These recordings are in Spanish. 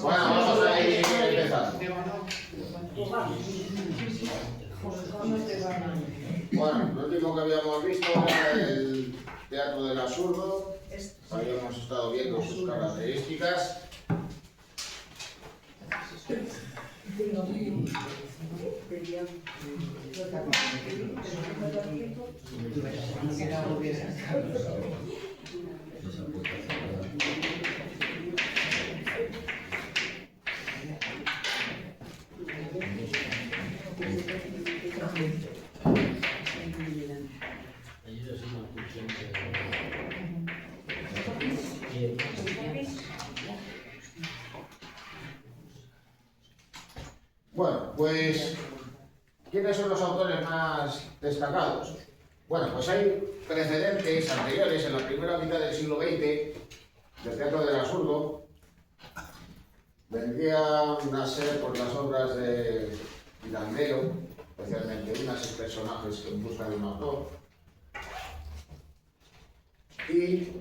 Bueno, vamos a ir empezando. Bueno, lo último que habíamos visto era el Teatro del Absurdo. Habíamos estado viendo sus características. Bueno, pues, ¿quiénes son los autores más destacados? Bueno, pues hay precedentes anteriores en la primera mitad del siglo XX del Teatro del Absurdo. Vendrían a ser por las obras de Pirandello, especialmente unas personajes en busca de un autor, y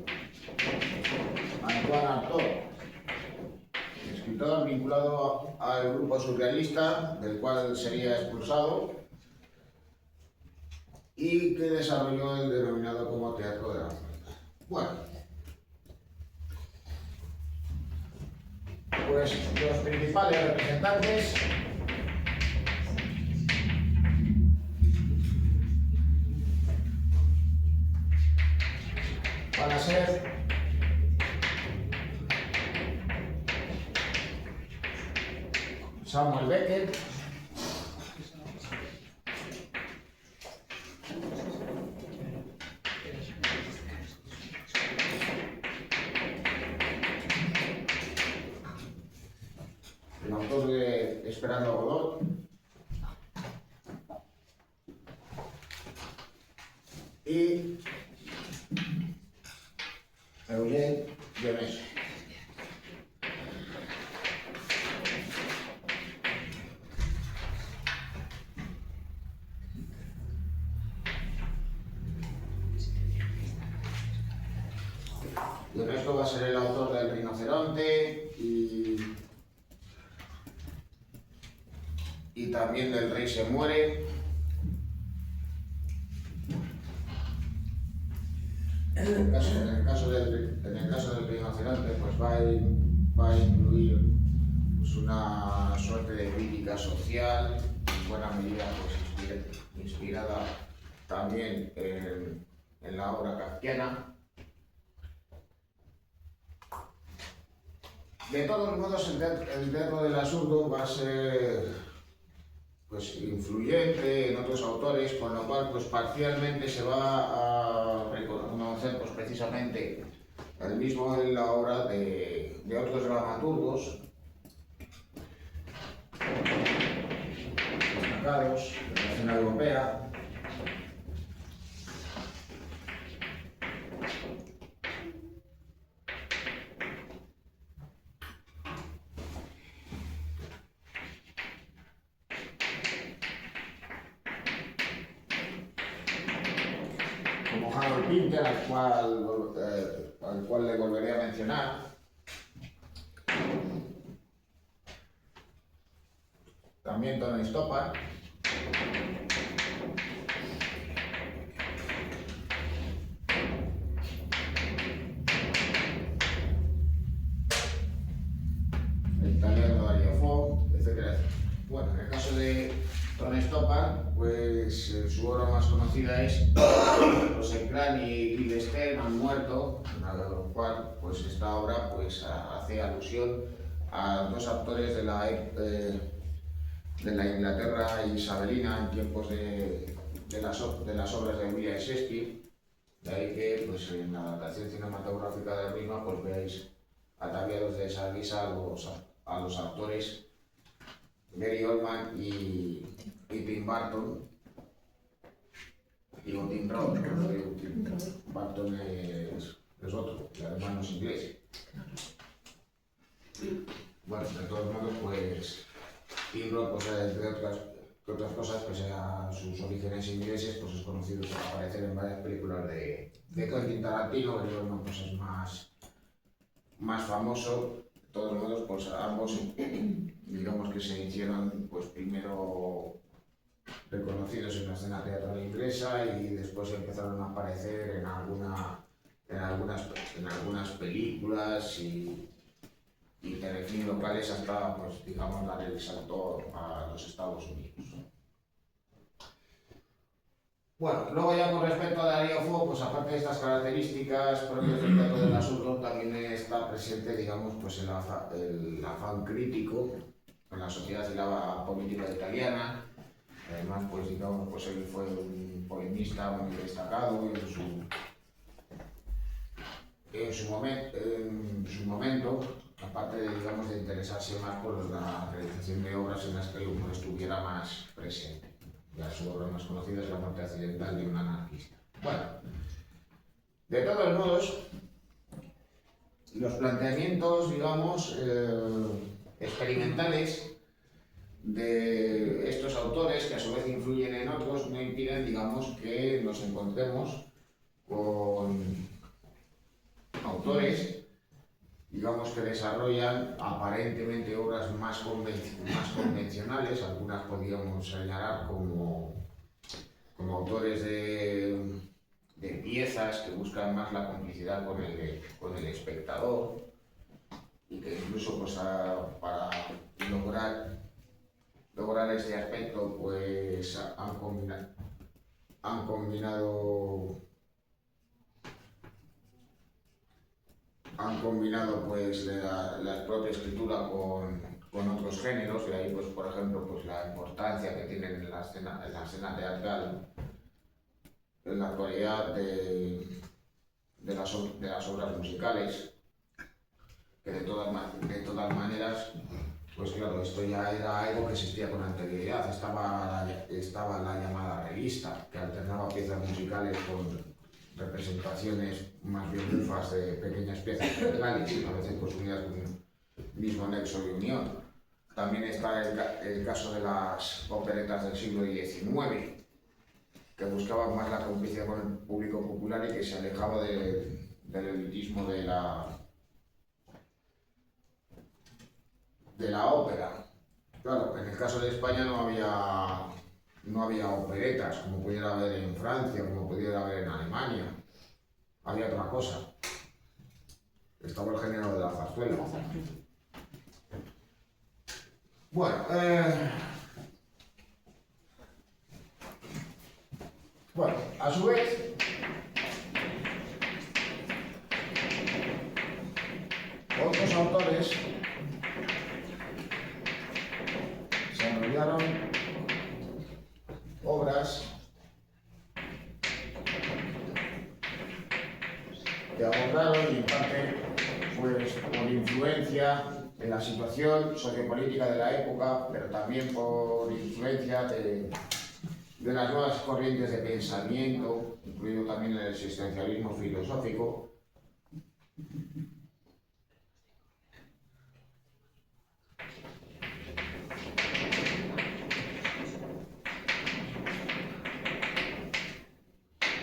Antoine Artaud, escritor vinculado al grupo surrealista, del cual sería expulsado, y que desarrolló el denominado como Teatro de la Muerte. Bueno, pues los principales representantes van a ser Samuel Beckett, el autor de Esperando a Godot, y Eugène Ionesco. Ionesco va a ser el autor del Rinoceronte y también del Rey se muere. En el caso del Rinoceronte, pues va a incluir pues, una suerte de crítica social, en buena medida pues, inspirada también en la obra kafkiana. De todos modos, el Teatro del Absurdo va a ser pues, influyente en otros autores, con lo cual pues, parcialmente se va a reconocer pues, precisamente el mismo en la obra de otros dramaturgos destacados de la escena europea. Harold Pinter, al cual le volveré a mencionar. También Tony Stoppard. El italiano Dario Fo, etc. Bueno, en el caso de Tony Stoppard, pues su obra más conocida es Rosencrantz y Guildenstern han muerto, a lo cual pues esta obra pues hace alusión a dos autores de la Inglaterra isabelina en tiempos de las obras de William Shakespeare. De ahí que pues en la adaptación cinematográfica de la misma pues veáis ataviados de esa guisa a los actores Gary Oldman y Tim Burton y Tim Roth. Burton es otro, de hermanos ingleses. Bueno, de todos modos, pues Tim Roth, pues, entre otras cosas, pese a sus orígenes ingleses, pues es conocido por aparecer en varias películas de Quentin Tarantino. Gary Oldman pues es más más famoso. De todos modos, pues ambos, digamos que se hicieron pues primero reconocidos en la escena teatral inglesa y después empezaron a aparecer en algunas películas y telefilms locales hasta, pues, digamos, dar el salto a los Estados Unidos. Bueno, luego ya con respecto a Darío Fo, pues aparte de estas características propias del teatro del absurdo, también está presente, digamos, pues el afán crítico en la sociedad y la política italiana. Además, pues digamos, pues él fue un polemista muy destacado en su momento, aparte de, digamos, de interesarse más por la realización de obras en las que el humor estuviera más presente. Ya su obra más conocida es La parte accidental de un anarquista. Bueno, de todos modos, los planteamientos, digamos, experimentales de estos autores, que a su vez influyen en otros, no impiden, digamos, que nos encontremos con autores, digamos, que desarrollan aparentemente obras más convencionales. Algunas podríamos señalar como autores de piezas que buscan más la complicidad con el espectador y que incluso, pues, para lograr este aspecto, pues han combinado pues la propia escritura con otros géneros, y ahí, pues, por ejemplo, pues la importancia que tienen en la escena teatral en la actualidad de las obras musicales, que de todas maneras, pues claro, esto ya era algo que existía con anterioridad. Estaba la llamada revista, que alternaba piezas musicales con representaciones más bien bufas de pequeñas piezas teatrales, a veces pues unidas con un mismo nexo de unión. También está el caso de las operetas del siglo XIX, que buscaban más la complicidad con el público popular y que se alejaba del elitismo de la ópera. Claro, en el caso de España no había operetas como pudiera haber en Francia, como pudiera haber en Alemania. Había otra cosa. Estaba el género de la zarzuela. Bueno, a su vez, otros autores desarrollaron obras que abordaron, y en parte, pues, por influencia de la situación sociopolítica de la época, pero también por influencia de las nuevas corrientes de pensamiento, incluido también el existencialismo filosófico.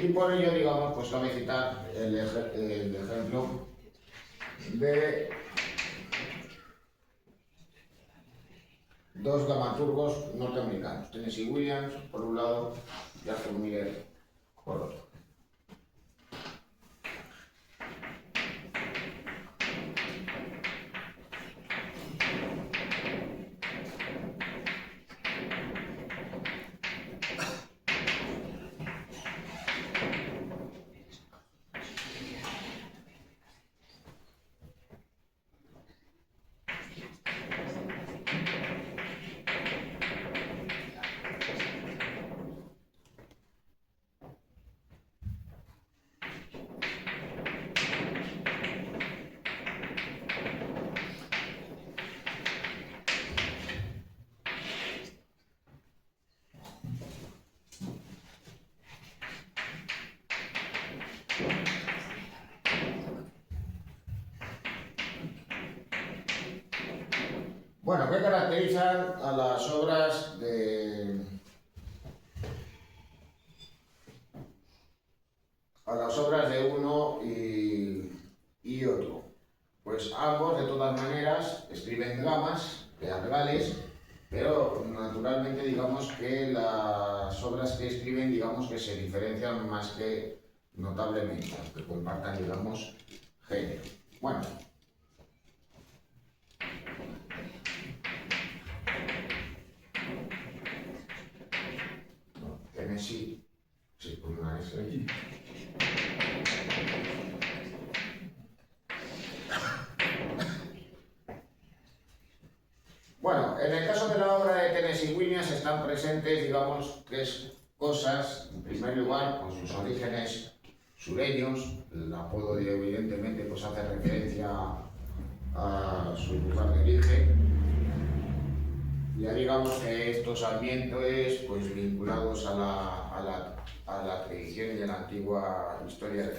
Y por ello, digamos, pues cabe citar el ejemplo de dos dramaturgos norteamericanos, Tennessee Williams por un lado y Arthur Miller por otro. Bueno, ¿qué caracterizan a las obras de uno y otro? pues ambos de todas maneras escriben dramas teatrales, pero naturalmente digamos que las obras que escriben digamos que se diferencian más que notablemente, aunque compartan digamos género. Bueno, Tennessee, sí, con una S. Bueno, en el caso de la obra de Tennessee Williams están presentes, digamos, tres cosas. En primer lugar, pues sus orígenes sureños. El apodo, evidentemente, pues hace referencia a su lugar de origen. Ya digamos que estos ambientes, pues vinculados a la tradición y a la antigua historia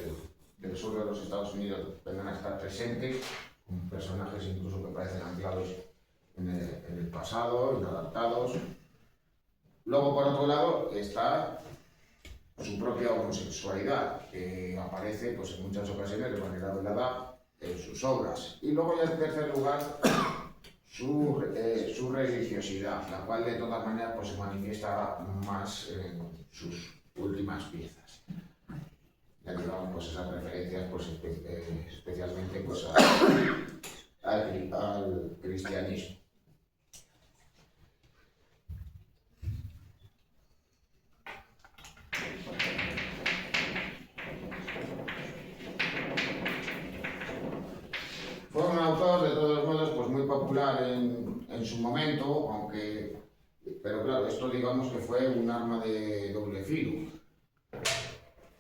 del sur de los Estados Unidos, vengan a estar presentes, con personajes incluso que parecen anclados en el pasado, inadaptados. Luego, por otro lado, está su propia homosexualidad, que aparece pues, en muchas ocasiones de manera velada en sus obras. Y luego, ya en tercer lugar, su religiosidad, la cual de todas maneras pues, se manifiesta más en sus últimas piezas. Ya digamos pues, esas referencias pues, especialmente pues, al cristianismo. Fue un autor, de todos modos, pues muy popular en su momento, pero claro, esto digamos que fue un arma de doble filo.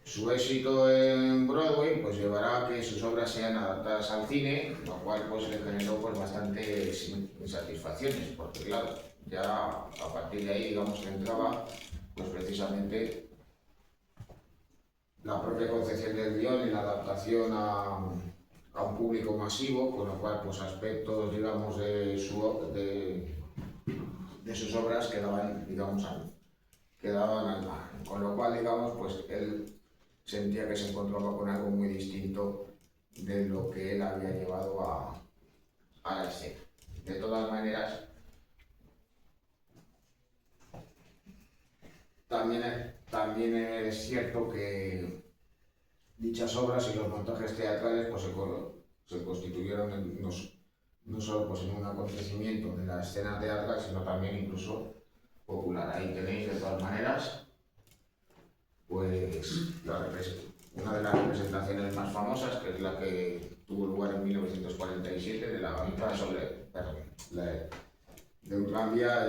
Su éxito en Broadway pues llevará a que sus obras sean adaptadas al cine, lo cual pues le generó pues bastantes insatisfacciones, porque claro, ya a partir de ahí digamos que entraba pues precisamente la propia concepción del guión y la adaptación a un público masivo, con lo cual pues aspectos digamos de sus obras quedaban al margen, con lo cual digamos pues él sentía que se encontraba con algo muy distinto de lo que él había llevado a la escena. De todas maneras, también es cierto que dichas obras y los montajes teatrales pues, se constituyeron no solo pues, en un acontecimiento de la escena teatral, sino también incluso popular. Ahí tenéis de todas maneras pues, una de las representaciones más famosas, que es la que tuvo lugar en 1947, de la gavita de un tranvía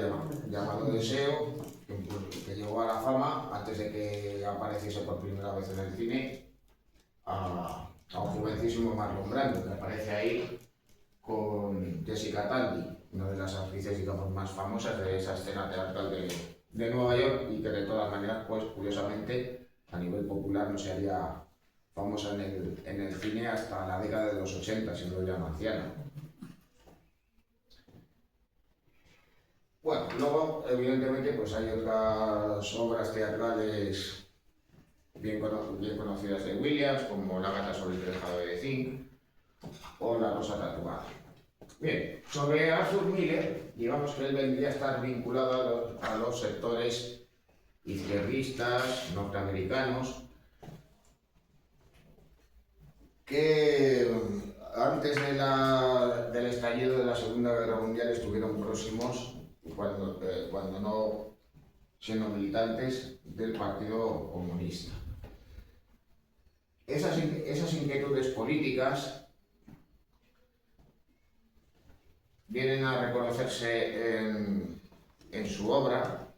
llamado Deseo, que llegó a la fama antes de que apareciese por primera vez en el cine, a un jovencísimo Marlon Brando, que aparece ahí con Jessica Tandy, una de las actrices digamos, más famosas de esa escena teatral de Nueva York, y que de todas maneras, pues curiosamente, a nivel popular no se haría famosa en el cine hasta la década de los 80, siendo ya una anciana. Bueno, luego, evidentemente, pues hay otras obras teatrales bien conocidas de Williams, como La gata sobre el tejado de zinc o La rosa tatuada. Bien, sobre Arthur Miller, digamos que él vendría a estar vinculado a los sectores izquierdistas norteamericanos que antes del estallido de la Segunda Guerra Mundial estuvieron próximos, cuando no siendo militantes del Partido Comunista. Esas inquietudes políticas vienen a reconocerse en su obra,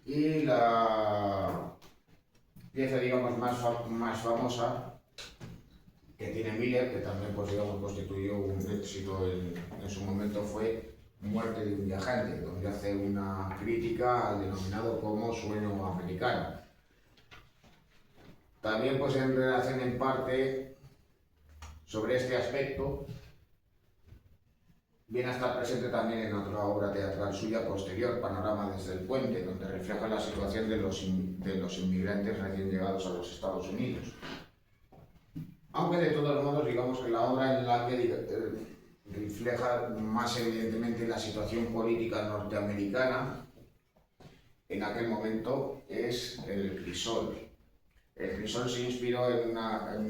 y la pieza digamos más famosa que tiene Miller, que también pues, digamos, constituyó un éxito en su momento, fue Muerte de un viajante, donde hace una crítica al denominado como sueño americano. También pues en relación en parte sobre este aspecto viene a estar presente también en otra obra teatral suya posterior, Panorama desde el puente, donde refleja la situación de los inmigrantes recién llegados a los Estados Unidos. Aunque de todos modos, digamos que la obra en la que refleja más evidentemente la situación política norteamericana en aquel momento es el crisol. El crisol se inspiró en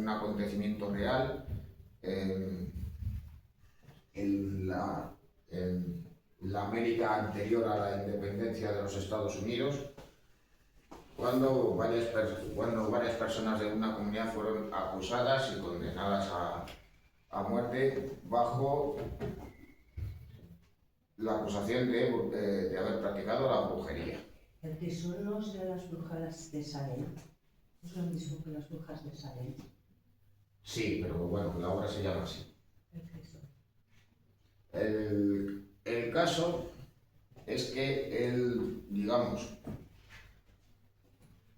un acontecimiento real en la América anterior a la independencia de los Estados Unidos, cuando varias personas de una comunidad fueron acusadas y condenadas a muerte bajo la acusación de haber practicado la brujería. El crisol no es de las brujas de Salem, es lo mismo que las brujas de Salem. Sí, pero bueno, la obra se llama así. El crisol. El caso es que él, digamos,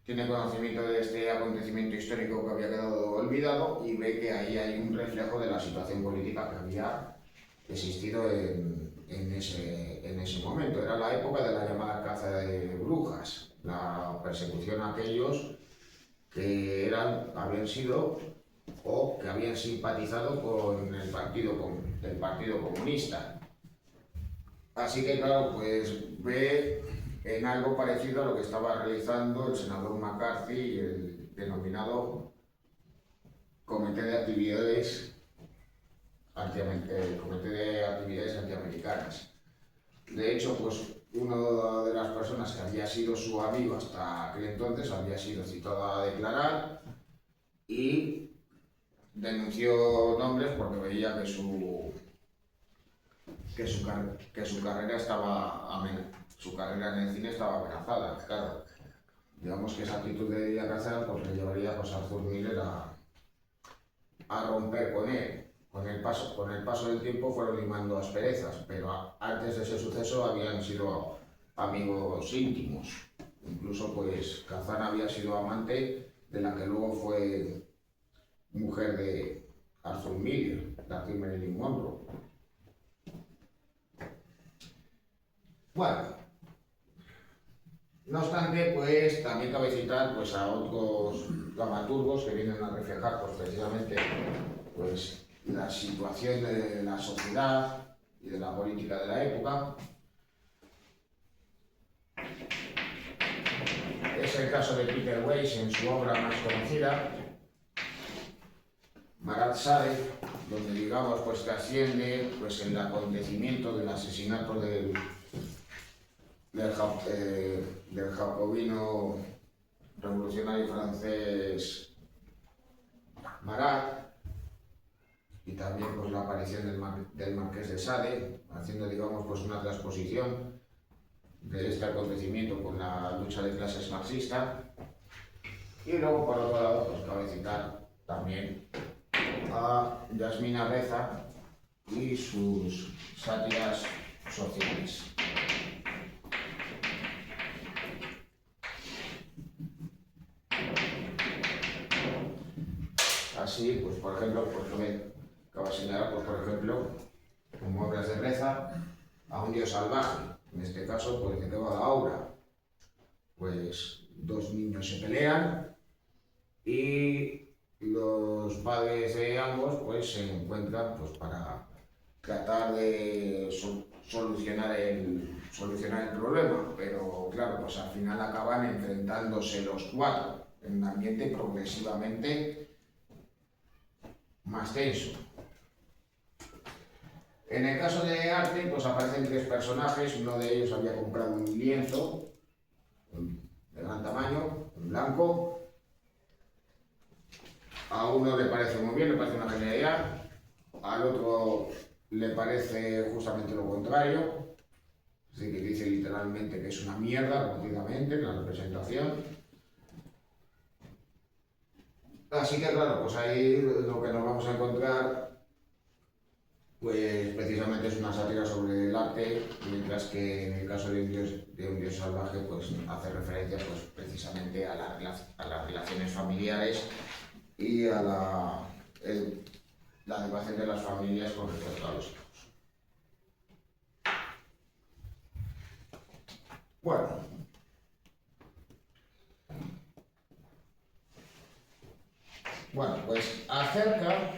tiene conocimiento de este acontecimiento histórico que había quedado olvidado y ve que ahí hay un reflejo de la situación política que había existido en ese momento. Era la época de la llamada caza de brujas, la persecución a aquellos que habían sido o que habían simpatizado con el Partido Comunista. Así que claro, pues ve en algo parecido a lo que estaba realizando el senador McCarthy y el denominado Comité de Actividades Antiamericanas. De hecho, pues una de las personas que había sido su amigo hasta aquel entonces había sido citado a declarar y denunció nombres porque veía que su carrera su carrera en el cine estaba amenazada. Claro, digamos que esa actitud de ir a cazar pues le llevaría a Arthur Miller a romper con él. Con el paso del tiempo fueron limando asperezas, pero antes de ese suceso habían sido amigos íntimos. Incluso pues Kazan había sido amante de la que luego fue mujer de Arthur Miller, la que Marilyn Monroe. Bueno, no obstante, pues también cabe citar pues, a otros dramaturgos que vienen a reflejar pues, precisamente pues, la situación de la sociedad y de la política de la época. Es el caso de Peter Weiss en su obra más conocida, Marat Sade, donde digamos pues que asciende pues, el acontecimiento del asesinato del jacobino revolucionario francés Marat, y también pues, la aparición del Marqués de Sade, haciendo digamos pues, una transposición de este acontecimiento con la lucha de clases marxista. Y luego por otro lado pues cabe citar también a Yasmina Reza y sus sátiras sociales. Así, pues por ejemplo, pues lo que acabo de señalar, pues por ejemplo, como obras de Reza, a un dios salvaje. En este caso, pues de qué va la obra. Pues dos niños se pelean y los padres de ambos pues se encuentran pues para tratar de solucionar el problema, pero claro, pues al final acaban enfrentándose los cuatro en un ambiente progresivamente más tenso. En el caso de arte, pues aparecen tres personajes. Uno de ellos había comprado un lienzo de gran tamaño, en blanco. A uno le parece muy bien, le parece una genialidad. Al otro le parece justamente lo contrario. Así que dice literalmente que es una mierda, repetidamente, en la representación. Así que claro, pues ahí lo que nos vamos a encontrar pues precisamente es una sátira sobre el arte, mientras que en el caso de un dios salvaje pues hace referencia pues precisamente a las relaciones familiares y a la educación de las familias con respecto a los hijos. Bueno, Bueno, pues acerca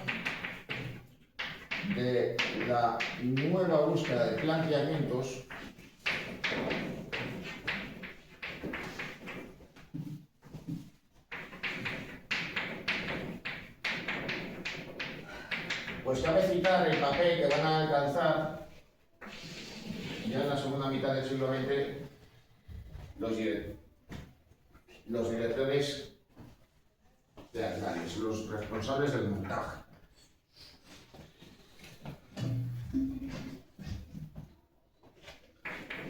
de la nueva búsqueda de planteamientos, pues cabe citar el papel que van a alcanzar ya en la segunda mitad del siglo XX los directores teatrales, los responsables del montaje.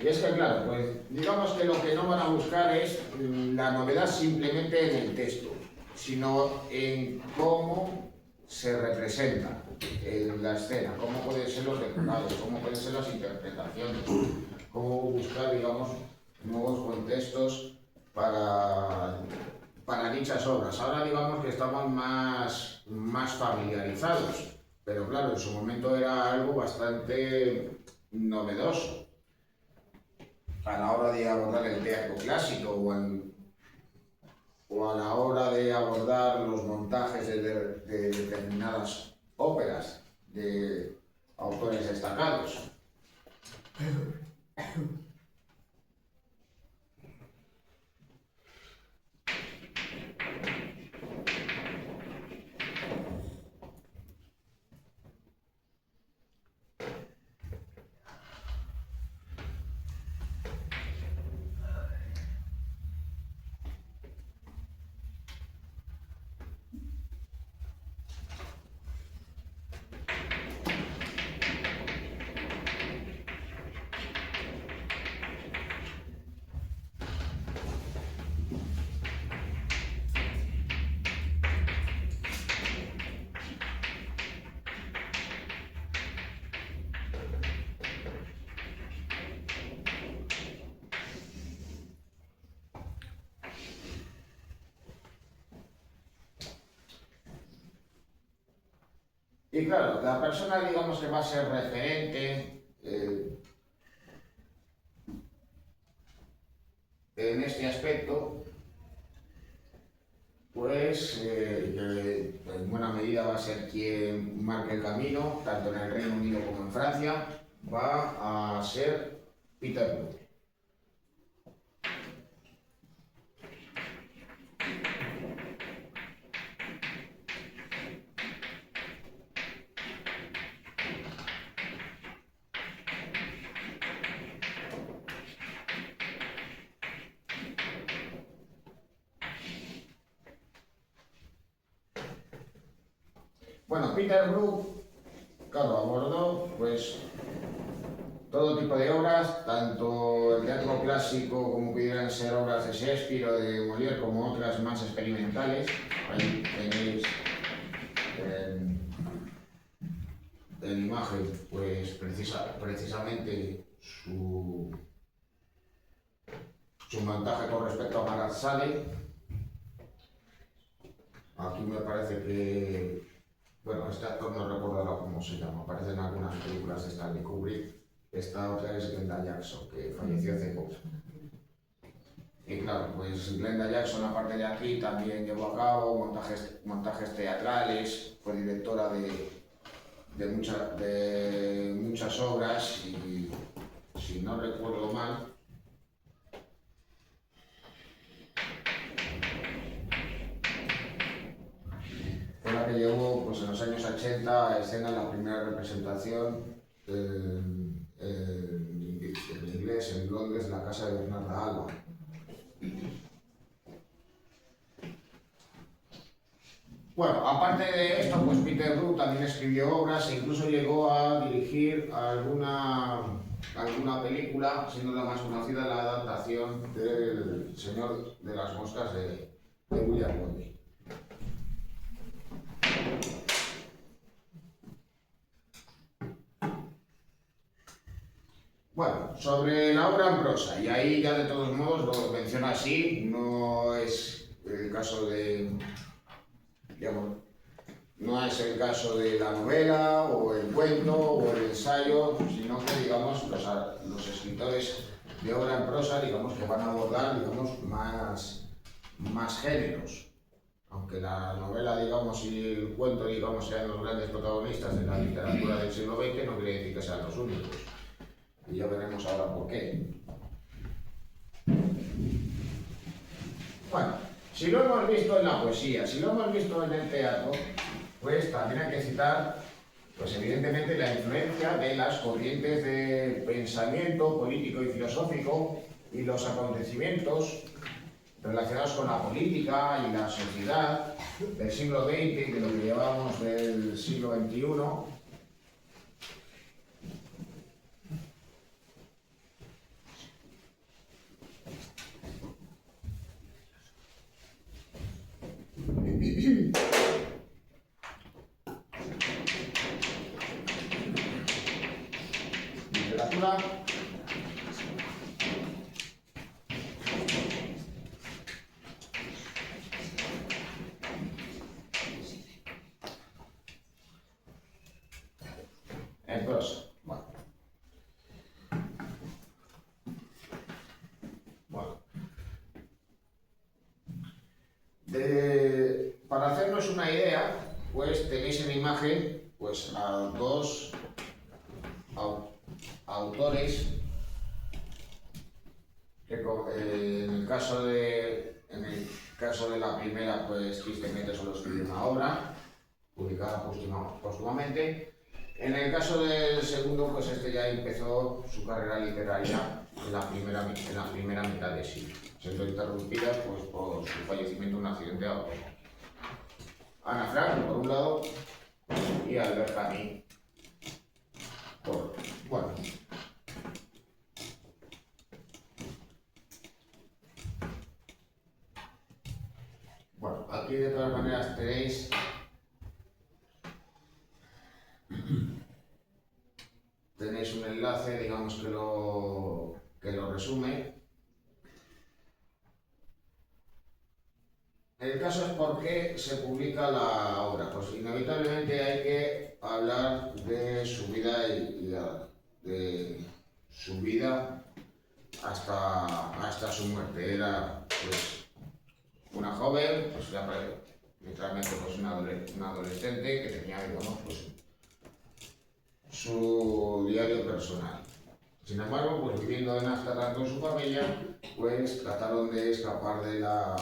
Y es que, claro, pues digamos que lo que no van a buscar es la novedad simplemente en el texto, sino en cómo se representa en la escena, cómo pueden ser los decorados, cómo pueden ser las interpretaciones, cómo buscar, digamos, nuevos contextos para dichas obras. Ahora digamos que estamos más familiarizados, pero claro, en su momento era algo bastante novedoso a la hora de abordar el teatro clásico o a la hora de abordar los montajes de determinadas óperas de autores destacados. Y claro, la persona, digamos, que va a ser referente en este aspecto, pues que en buena medida va a ser quien marque el camino, tanto en el Reino Unido como en Francia, va a ser Peter Brook. Bueno, Peter Brook, claro, abordó pues todo tipo de obras, tanto el teatro clásico como pudieran ser obras de Shakespeare o de Molière, como otras más experimentales. Ahí tenéis en imagen, pues precisamente su montaje con respecto a Marat Sale. Aquí me parece que, bueno, este actor no recuerdo ahora cómo se llama, aparece en algunas películas de Stanley Kubrick. Esta otra es Glenda Jackson, que falleció hace poco. Y claro, pues Glenda Jackson, aparte de aquí, también llevó a cabo montajes teatrales, fue directora de muchas obras y, si no recuerdo mal, fue la que llevó pues, en los años 80 a escena la primera representación en inglés en Londres, la casa de Bernarda Alba. Bueno, aparte de esto, pues Peter Brook también escribió obras e incluso llegó a dirigir alguna película, siendo la más conocida la adaptación del Señor de las Moscas de William Golding. Bueno, sobre la obra en prosa, y ahí ya de todos modos lo menciona así, no es el caso de, digamos, no es el caso de la novela o el cuento o el ensayo, sino que, digamos, los escritores de obra en prosa, digamos, que van a abordar, digamos, más géneros. aunque la novela, digamos, y el cuento, digamos, sean los grandes protagonistas de la literatura del siglo XX, no quiere decir que sean los únicos. Y ya veremos ahora por qué. Bueno, si lo hemos visto en la poesía, si lo hemos visto en el teatro, pues también hay que citar, pues evidentemente, la influencia de las corrientes de pensamiento político y filosófico y los acontecimientos relacionados con la política y la sociedad del siglo XX y de lo que llevamos del siglo XXI. Literatura. En prosa. Bueno. Para hacernos una idea, pues tenéis en imagen pues a dos autores que en el caso de la primera, pues tristemente solo escribió una obra publicada póstumamente. En el caso del segundo, pues este ya empezó su carrera literaria en la primera mitad del siglo, siendo interrumpida pues por su fallecimiento en un accidente de automóvil. Ana Frank, por un lado, y Albert Camus, por otro. Bueno, aquí de todas maneras tenéis un enlace, digamos, que lo resume. El caso es por qué se publica la obra. Pues inevitablemente hay que hablar de su vida de su vida hasta su muerte. Era pues una joven, pues ya literalmente pues una adolescente que tenía, digamos, pues su diario personal. Sin embargo, pues viviendo en Ámsterdam con su familia, pues trataron de escapar de la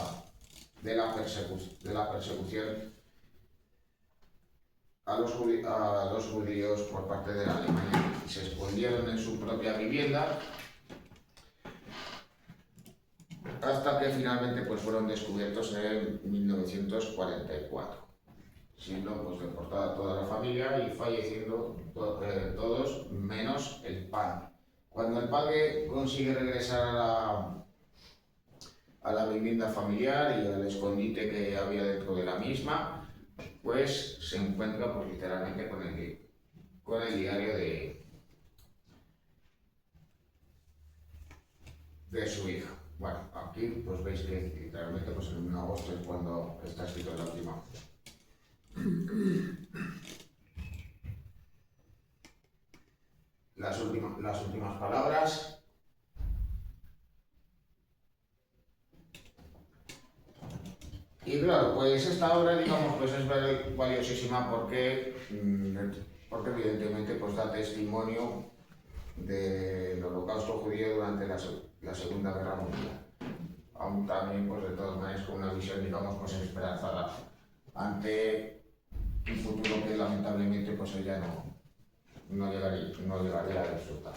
persecución a los judíos por parte de la Alemania y se escondieron en su propia vivienda hasta que finalmente pues fueron descubiertos en 1944, siendo pues deportada toda la familia y falleciendo todos menos el padre. Cuando el padre consigue regresar a la vivienda familiar y al escondite que había dentro de la misma, pues se encuentra pues literalmente con el diario de su hija. Bueno, aquí pues veis que literalmente pues en 1 de agosto es cuando está escrito la última. Las últimas palabras. Y claro, pues esta obra, digamos, pues es valiosísima porque evidentemente pues da testimonio del holocausto judío durante la Segunda Guerra Mundial. Aún también, pues de todas maneras, con una visión, digamos, pues esperanzada ante un futuro que lamentablemente pues ella no llegaría a disfrutar.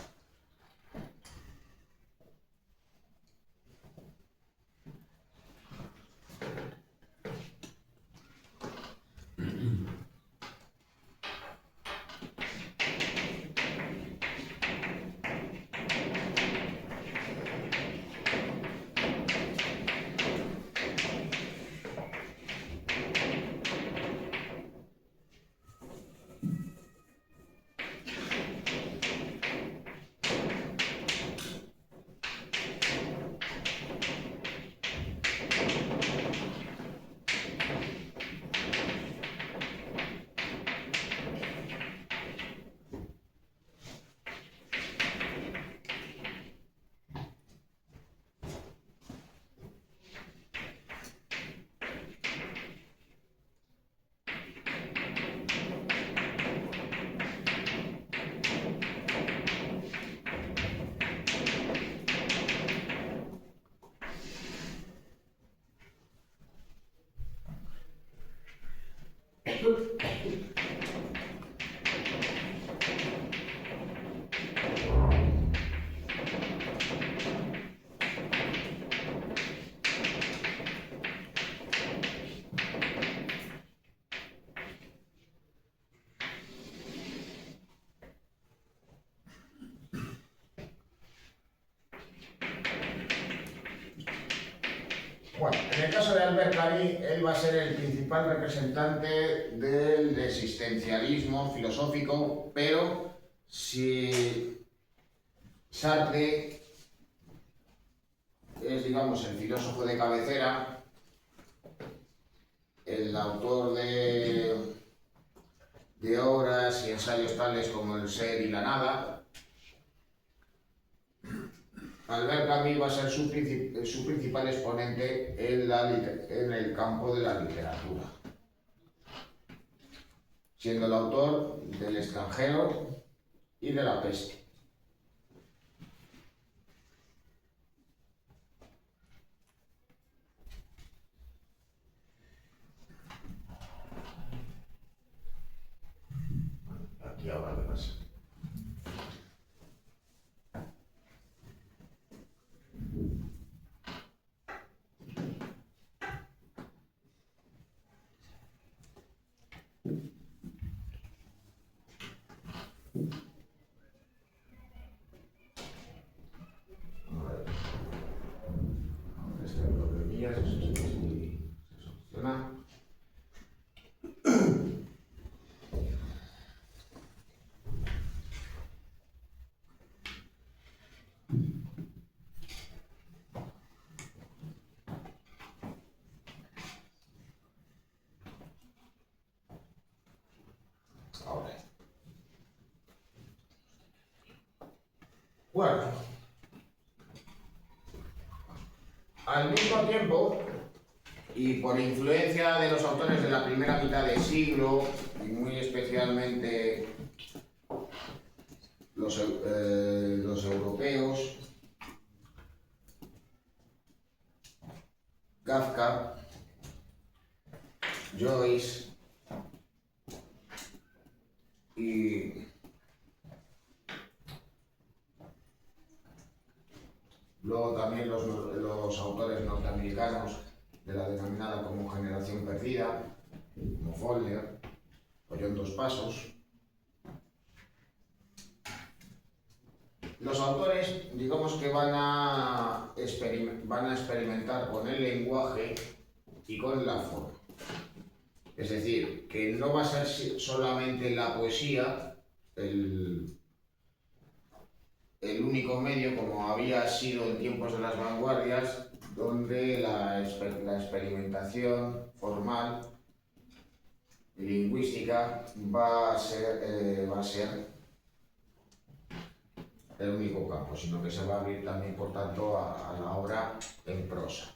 Bueno, en el caso de Albert Camus, él va a ser el principal representante del existencialismo filosófico, pero si Sartre es, digamos, el filósofo de cabecera, el autor de obras y ensayos tales como El ser y la nada, Albert Camus va a ser su principal exponente en el campo de la literatura, siendo el autor del extranjero y de la peste. Aquí ahora qué pasa. Bueno, al mismo tiempo, y por influencia de los autores de la primera mitad del siglo, y muy especialmente los europeos, Kafka, Joyce y luego también los autores norteamericanos de la denominada como generación perdida, como Faulkner o John Dos Passos. Los autores, digamos que van a experimentar con el lenguaje y con la forma. Es decir, que no va a ser solamente la poesía el único medio, como había sido en tiempos de las vanguardias, donde la experimentación formal y lingüística va a ser el único campo, sino que se va a abrir también, por tanto, a la obra en prosa.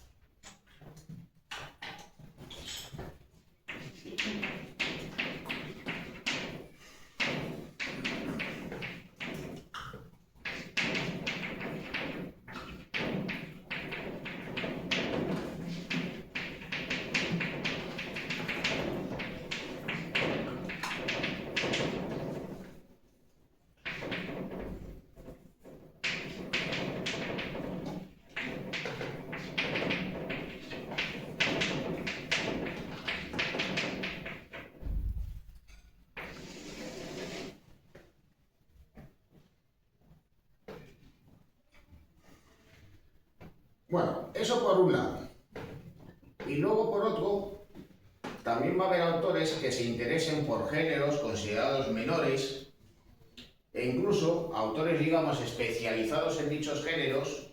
Bueno, eso por un lado. Y luego por otro, también va a haber autores que se interesen por géneros considerados menores e incluso autores, digamos, especializados en dichos géneros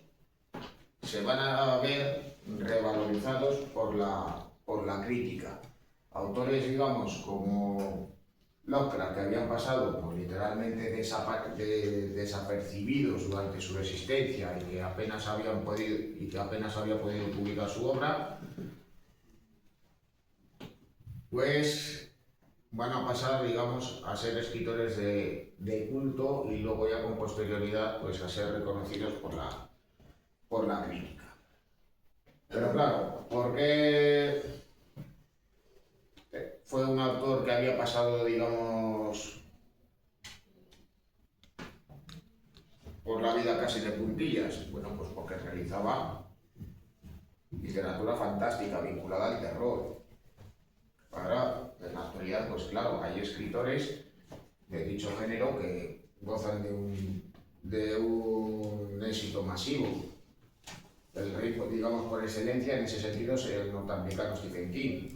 se van a ver revalorizados por la crítica. Autores, digamos, como Lovecraft, que habían pasado pues, literalmente desapercibidos durante su existencia y que apenas había podido publicar su obra, pues van a pasar, digamos, a ser escritores de culto y luego ya con posterioridad pues a ser reconocidos por la crítica. Pero claro, ¿por qué fue un autor había pasado, digamos, por la vida casi de puntillas? Bueno, pues porque realizaba literatura fantástica vinculada al terror. Ahora, en la actualidad, pues claro, hay escritores de dicho género que gozan de un éxito masivo. El rey, pues, digamos, por excelencia, en ese sentido, es el norteamericano Stephen King.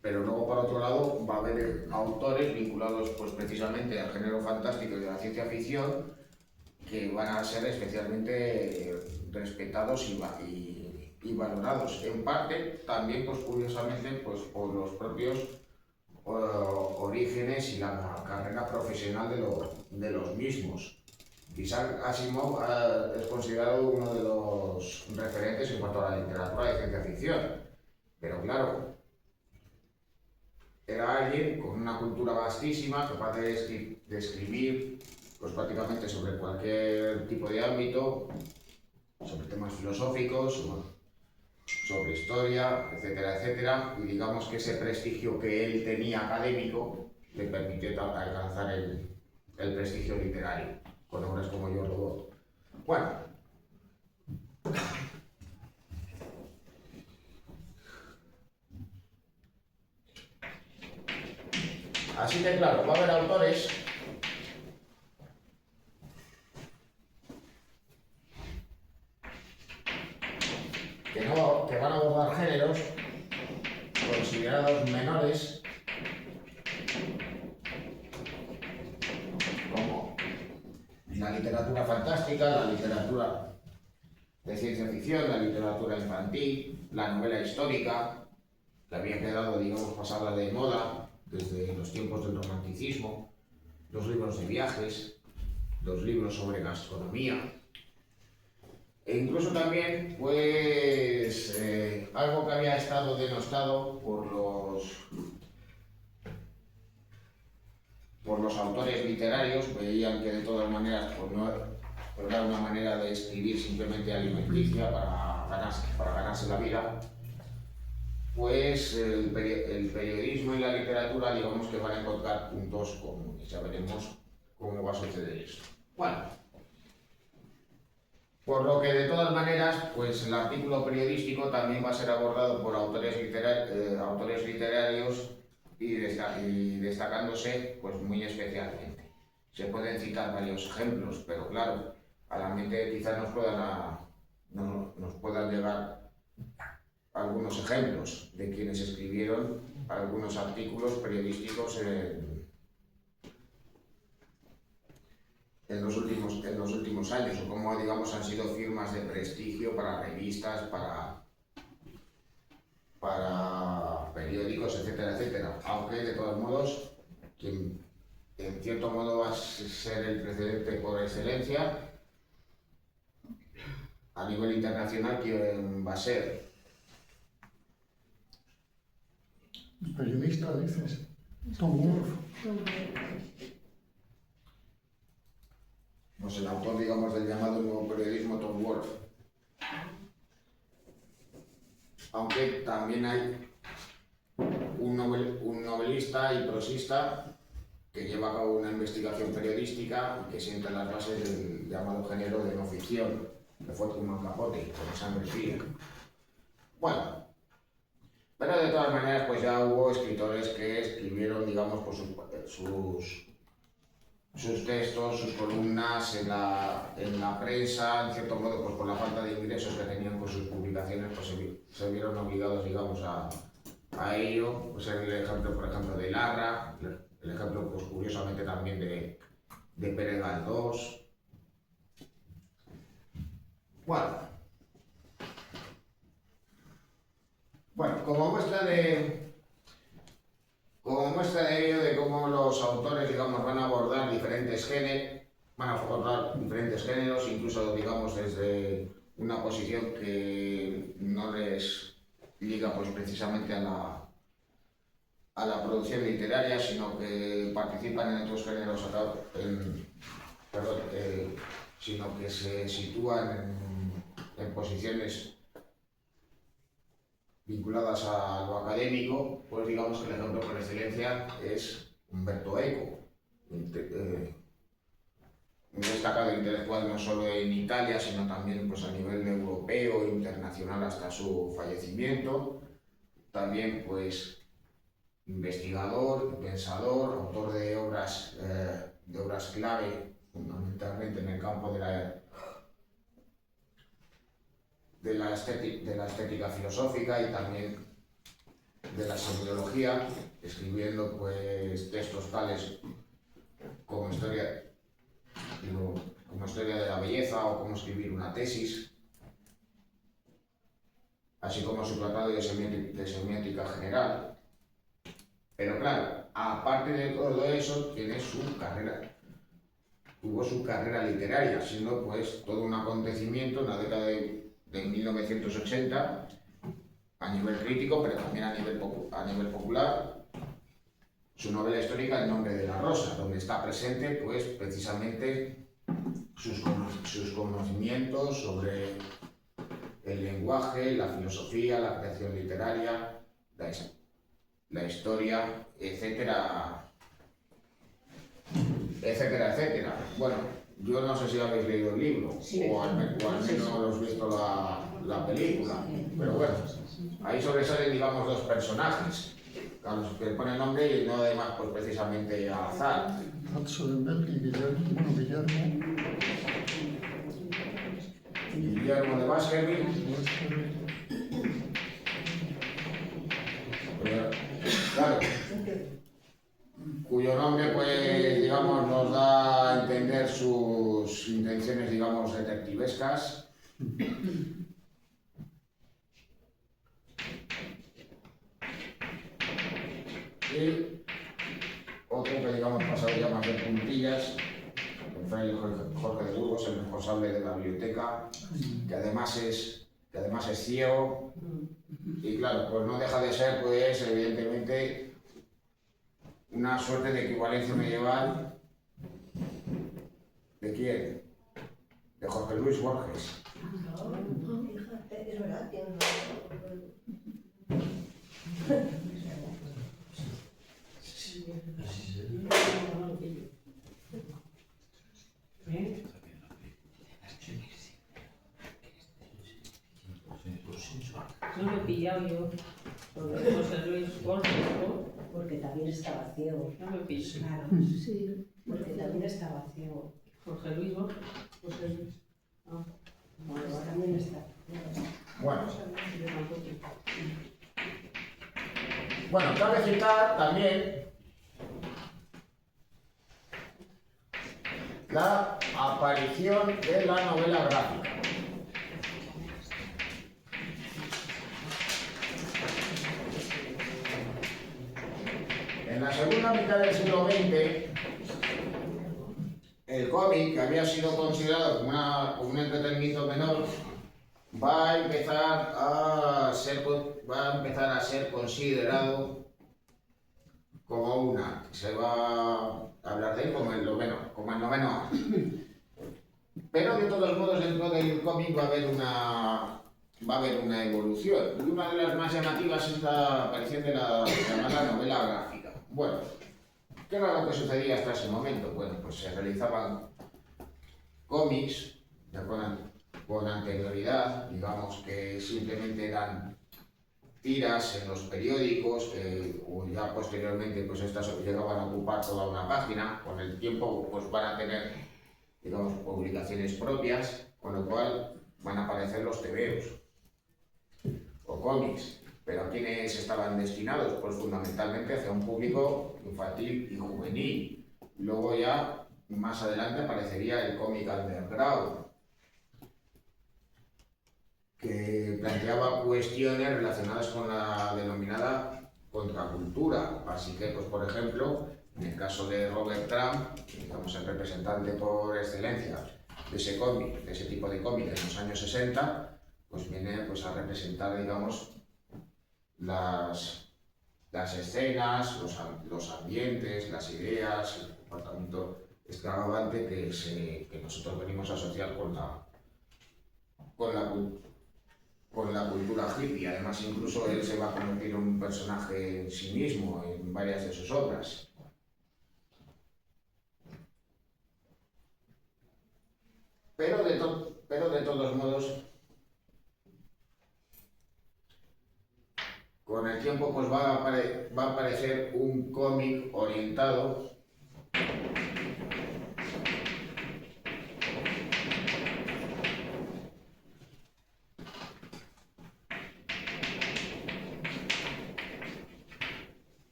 Pero luego, por otro lado, va a haber autores vinculados, pues, precisamente al género fantástico y de la ciencia ficción que van a ser especialmente respetados y valorados. En parte, también, pues, curiosamente, pues, por los propios orígenes y la carrera profesional de los mismos. Isaac Asimov es considerado uno de los referentes en cuanto a la literatura de ciencia ficción, pero claro, era alguien con una cultura vastísima, capaz de escribir pues, prácticamente sobre cualquier tipo de ámbito, sobre temas filosóficos, sobre historia, etcétera, etcétera, y digamos que ese prestigio que él tenía académico le permitió alcanzar el prestigio literario, con obras como Yo Robot. Bueno, así que claro, va a haber autores que van a abordar géneros considerados menores, como la literatura fantástica, la literatura de ciencia ficción, la literatura infantil, la novela histórica, que había quedado, digamos, pasada de moda desde los tiempos del romanticismo, los libros de viajes, los libros sobre gastronomía, e incluso también, pues, algo que había estado denostado por los autores literarios. Veían que de todas maneras pues no era una manera de escribir simplemente alimenticia para ganarse la vida. Pues el periodismo y la literatura, digamos que van a encontrar puntos comunes. Ya veremos cómo va a suceder esto. Bueno, por lo que de todas maneras, pues el artículo periodístico también va a ser abordado por autores literarios y destacándose pues muy especialmente. Se pueden citar varios ejemplos, pero claro, a la mente quizás nos puedan llegar algunos ejemplos de quienes escribieron algunos artículos periodísticos en los últimos años, o como, digamos, han sido firmas de prestigio para revistas, para periódicos, etcétera, etcétera. Aunque, de todos modos, quien en cierto modo va a ser el precedente por excelencia a nivel internacional, ¿quién va a ser? Periodista, dices, Tom Wolfe. Pues el autor, digamos, del llamado nuevo periodismo, Tom Wolfe. Aunque también hay un novelista y prosista que lleva a cabo una investigación periodística y que sienta las bases del llamado género de no ficción, que fue Truman Capote, con Sangre Fría. Bueno, pero de todas maneras, pues ya hubo escritores que escribieron, digamos, pues sus textos, sus columnas en la prensa, en cierto modo, pues por la falta de ingresos que tenían con sus publicaciones, pues se vieron obligados, digamos, a ello. Pues el ejemplo, por ejemplo, de Larra, el ejemplo, pues curiosamente también de Pérez Galdós. Bueno, como muestra de ello, de cómo los autores, digamos, van a abordar diferentes géneros, incluso, digamos, desde una posición que no les liga, pues, precisamente a la producción literaria, sino que participan en otros géneros, sino que se sitúan en posiciones vinculadas a lo académico, pues digamos que el ejemplo por excelencia es Umberto Eco, un destacado intelectual no solo en Italia, sino también pues, a nivel europeo e internacional hasta su fallecimiento. También pues investigador, pensador, autor de obras clave, fundamentalmente en el campo de la estética filosófica y también de la semiología, escribiendo pues textos tales como historia de la belleza o cómo escribir una tesis, así como su tratado de semiótica general. Pero claro, aparte de todo eso, tuvo su carrera literaria, siendo pues todo un acontecimiento en la década de 1980, a nivel crítico, pero también a nivel popular, su novela histórica El nombre de la rosa, donde está presente pues precisamente sus conocimientos sobre el lenguaje, la filosofía, la creación literaria, la historia, etcétera, etcétera, etcétera. Bueno, yo no sé si habéis leído el libro, sí, o al menos habéis visto la película, pero bueno, ahí sobresalen, digamos, dos personajes, a los que pone el nombre y no además pues precisamente al azar. Ratzenberg y Guillermo de Baskerville, claro, cuyo nombre pues digamos nos da a entender sus intenciones digamos detectivescas. Y otro que digamos pasado ya más de puntillas, el fraile Jorge de Burgos, el responsable de la biblioteca, que además es ciego, y claro, pues no deja de ser pues evidentemente una suerte de equivalencia medieval. ¿De quién? De Jorge Luis Borges. Es verdad, tiene No lo he pillado yo, porque José Luis Borges, ¿no? porque también estaba ciego. No me pillo. Claro, sí, porque también estaba ciego. Jorge Luis Borges. José Luis. Ah, Bueno, también está. Bueno, yo tampoco. bueno, cabe citar también la aparición de la novela gráfica. En la segunda mitad del siglo XX, el cómic, que había sido considerado como un entretenimiento menor, va a empezar a ser considerado como un arte. Se va a hablar de él como el noveno arte. Pero de todos modos dentro del cómic va a haber una evolución. Y una de las más llamativas es la aparición de la llamada novela gráfica. Bueno, ¿qué era lo que sucedía hasta ese momento? Bueno, pues se realizaban cómics ya con anterioridad, digamos que simplemente eran tiras en los periódicos, o ya posteriormente pues estas llegaban a ocupar toda una página. Con el tiempo pues van a tener, digamos, publicaciones propias, con lo cual van a aparecer los tebeos o cómics. Pero ¿a quiénes estaban destinados? Pues fundamentalmente hacia un público infantil y juvenil. Luego ya más adelante aparecería el cómic underground, que planteaba cuestiones relacionadas con la denominada contracultura. Así que, pues por ejemplo, en el caso de Robert Trump, digamos el representante por excelencia de ese cómic, de ese tipo de cómic en los años 60, pues viene pues, a representar, digamos, las escenas, los ambientes, las ideas, el comportamiento extravagante que nosotros venimos a asociar con la con la cultura hippie. Además, incluso él se va a convertir en un personaje en sí mismo en varias de sus obras. Pero de todos modos, con el tiempo pues va a aparecer un cómic orientado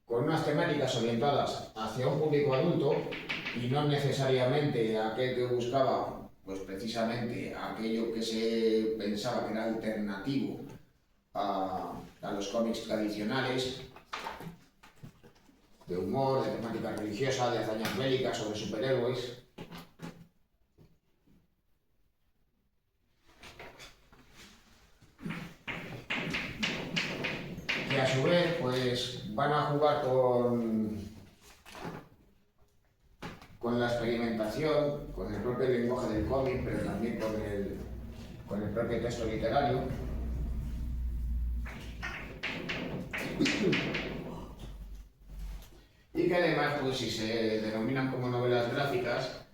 con unas temáticas orientadas hacia un público adulto y no necesariamente aquel que buscaba pues precisamente aquello que se pensaba que era alternativo a los cómics tradicionales, de humor, de temática religiosa, de hazañas bélicas o de superhéroes. Que a su vez pues van a jugar con la experimentación, con el propio lenguaje del cómic, pero también con el propio texto literario. Y que además, pues si se denominan como novelas gráficas,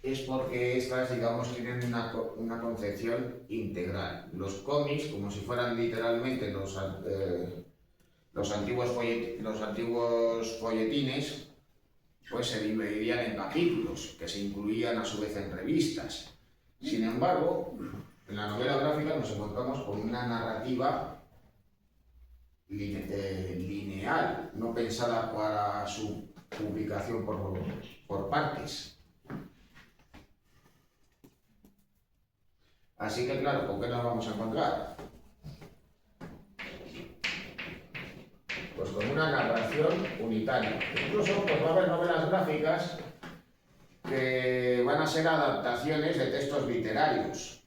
es porque estas, digamos, tienen una concepción integral. Los cómics, como si fueran literalmente los antiguos folletines, pues se dividirían en capítulos, que se incluían a su vez en revistas. Sin embargo, en la novela gráfica nos encontramos con una narrativa lineal, no pensada para su publicación por partes. Así que claro, ¿con qué nos vamos a encontrar? Pues con una narración unitaria. Incluso pues, va a haber novelas gráficas que van a ser adaptaciones de textos literarios.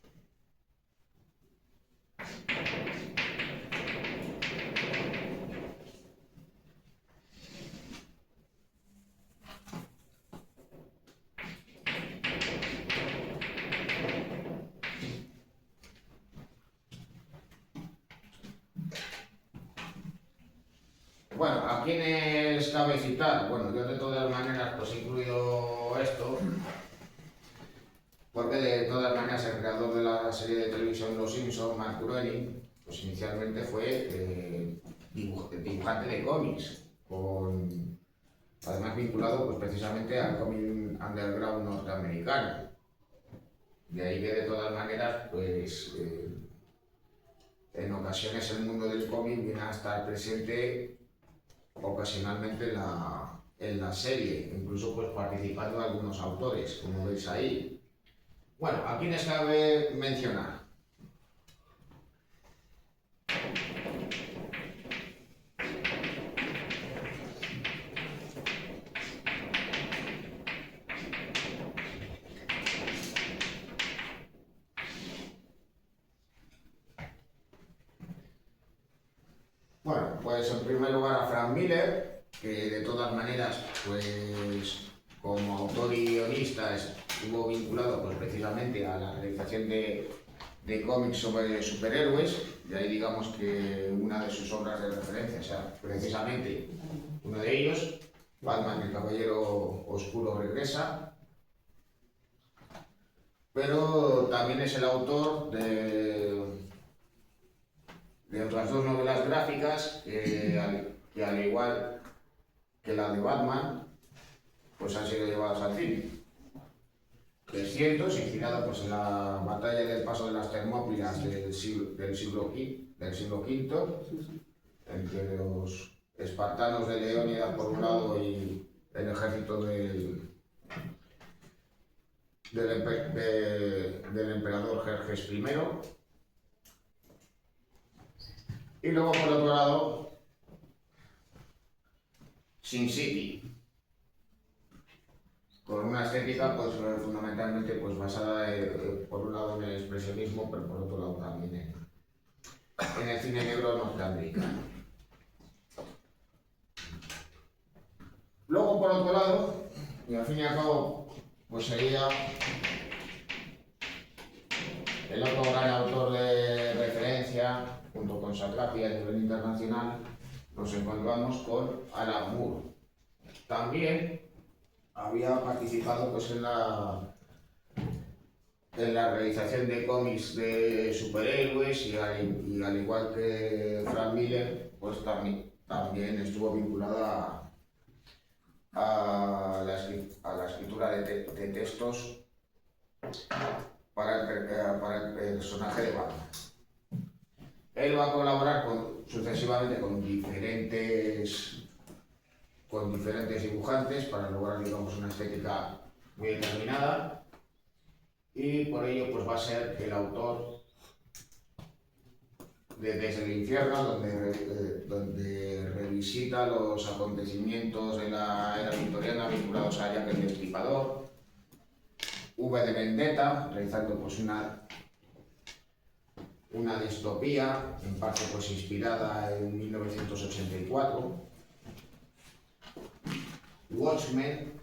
Bueno, ¿a quiénes cabe citar? Bueno, yo de todas maneras pues he incluido esto, porque de todas maneras el creador de la serie de televisión Los Simpson, Matt Groening, pues inicialmente fue dibujante de cómics, además vinculado pues precisamente al cómic underground norteamericano. De ahí que de todas maneras pues en ocasiones el mundo del cómic viene a estar presente ocasionalmente en la serie, incluso pues participando algunos autores, como veis ahí. Bueno, ¿a quiénes cabe mencionar? Bueno, pues en primer lugar a Frank Miller, que de todas maneras, pues como autor y guionista estuvo vinculado pues precisamente a la realización de cómics sobre superhéroes, y ahí digamos que una de sus obras de referencia, o sea, precisamente uno de ellos, Batman, el Caballero Oscuro regresa, pero también es el autor de otras dos novelas gráficas que al igual que la de Batman, pues han sido llevadas al cine. 300, inspirada pues en la batalla del paso de las Termópilas del siglo V, entre los espartanos de Leónidas por un lado y el ejército del emperador Jerjes I. Y luego por otro lado, Sin City, con una estética pues fundamentalmente pues basada por un lado en el expresionismo, pero por otro lado también en el cine negro norteamericano. Luego por otro lado, y al fin y al cabo pues sería el otro gran autor de referencia, junto con Satrapi a nivel internacional. Nos encontramos con Alan Moore. También había participado pues, en la realización de cómics de superhéroes y al igual que Frank Miller, pues también estuvo vinculada a la escritura de textos para el personaje de Batman. Él va a colaborar sucesivamente con diferentes dibujantes para lograr, digamos, una estética muy determinada, y por ello pues va a ser el autor de Desde el Infierno, donde revisita los acontecimientos de la era victoriana vinculados a Jack el Destripador, V de Vendetta, realizando pues una distopía, en parte pues inspirada en 1984. Watchmen,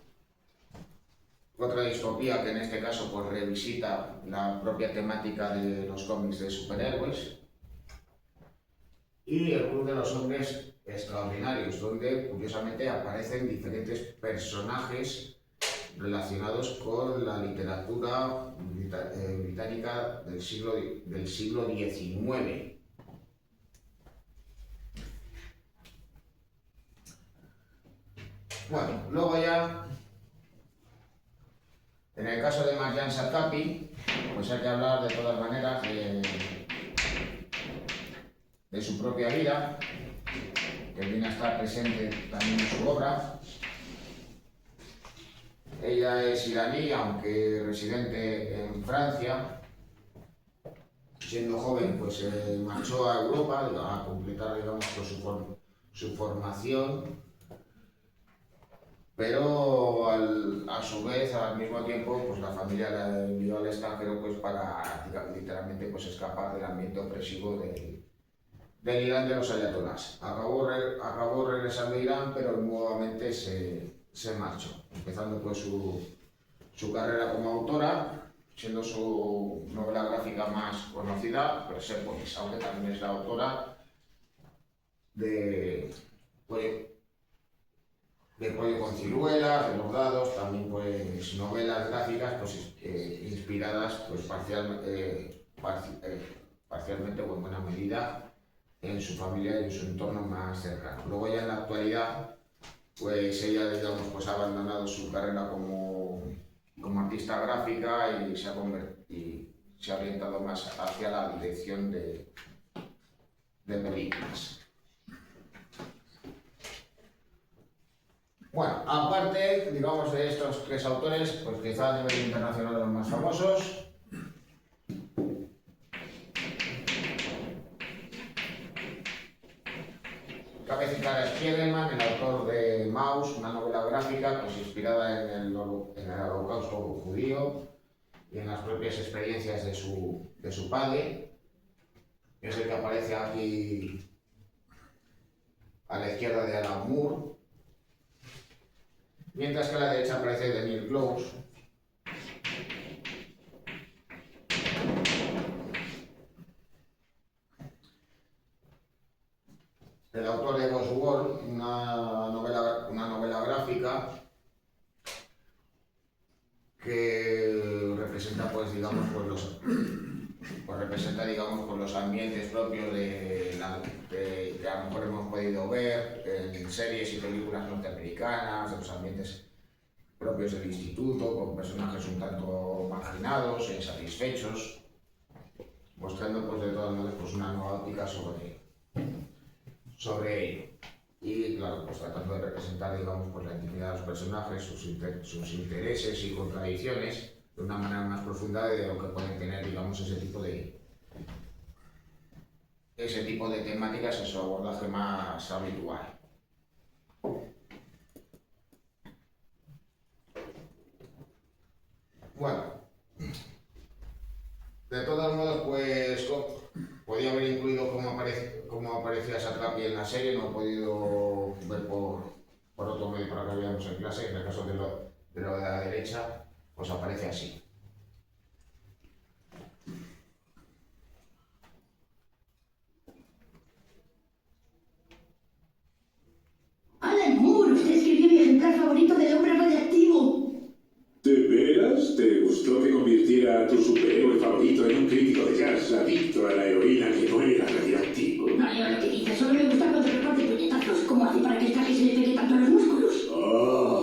otra distopía que en este caso pues revisita la propia temática de los cómics de superhéroes. Y El Club de los Hombres Extraordinarios, donde curiosamente aparecen diferentes personajes relacionados con la literatura británica del siglo XIX. Bueno, luego ya, en el caso de Marjan Satrapi, pues hay que hablar de todas maneras de su propia vida, que viene a estar presente también en su obra. Ella es iraní, aunque residente en Francia. Siendo joven, pues marchó a Europa a completar, digamos, pues, su formación, pero a su vez, al mismo tiempo, pues la familia la envió al extranjero pues, para literalmente pues, escapar del ambiente opresivo del Irán de los ayatolás. Acabó regresando a Irán, pero nuevamente se marchó, empezando pues su carrera como autora, siendo su novela gráfica más conocida Persepolis, aunque también es la autora de Pollo con ciruelas, de Los dados, también pues novelas gráficas pues, inspiradas pues, parcialmente o en buena medida en su familia y en su entorno más cercano. Luego ya en la actualidad, pues ella, digamos, pues ha abandonado su carrera como artista gráfica y se ha orientado más hacia la dirección de películas. Bueno, aparte, digamos, de estos tres autores, pues quizá a nivel internacional los más famosos. Cabecita Spiegelman, el autor de Maus, una novela gráfica pues, inspirada en el holocausto judío y en las propias experiencias de su padre. Es el que aparece aquí a la izquierda de Alan Moore, mientras que a la derecha aparece Daniel Close. El autor de Ghost World, una novela gráfica que representa, pues, digamos, los ambientes propios que a lo mejor hemos podido ver en series y películas norteamericanas, de los ambientes propios del instituto, con personajes un tanto marginados e insatisfechos, mostrando, pues, de todas maneras, pues, una nueva óptica sobre ello. Y claro, pues tratando de representar, digamos, pues la intimidad de los personajes, sus intereses y contradicciones de una manera más profunda de lo que pueden tener, digamos, ese tipo de temáticas en su abordaje más habitual. Bueno, de todos modos, pues podía haber incluido cómo aparecía Satrapi en la serie, no he podido ver por otro medio para que veamos en clase. En el caso de lo de la derecha, pues aparece así. Alan Moore, usted escribió mi ejemplar favorito del hombre radiactivo. ¿De veras te gustó que convirtiera a tu superhéroe favorito en un crítico de jazz adicto a la heroína que no era radioactivo? No leo lo que dice, solo me gusta cuando reparte puñetazos. ¿Cómo hace para que el traje se le pegue tanto a los músculos? Oh.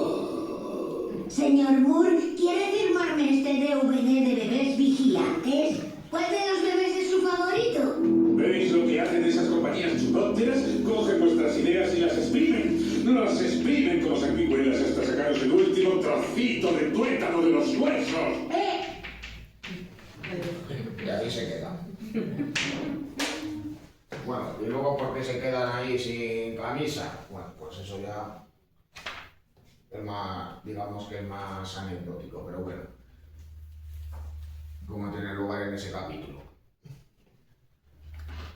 Señor Moore, ¿quiere firmarme este DVD de bebés vigilantes? ¿Cuál de los bebés es su favorito? ¿Veis lo que hacen esas compañías chupópteras? Cogen vuestras ideas y las exprimen. Las exprimen como sanguijuelas hasta sacaros el último trocito de tuétano de los huesos. Y así se queda. Bueno, y luego ¿por qué se quedan ahí sin camisa? Bueno, pues eso ya es más, digamos que es más anecdótico, pero bueno, como tiene lugar en ese capítulo.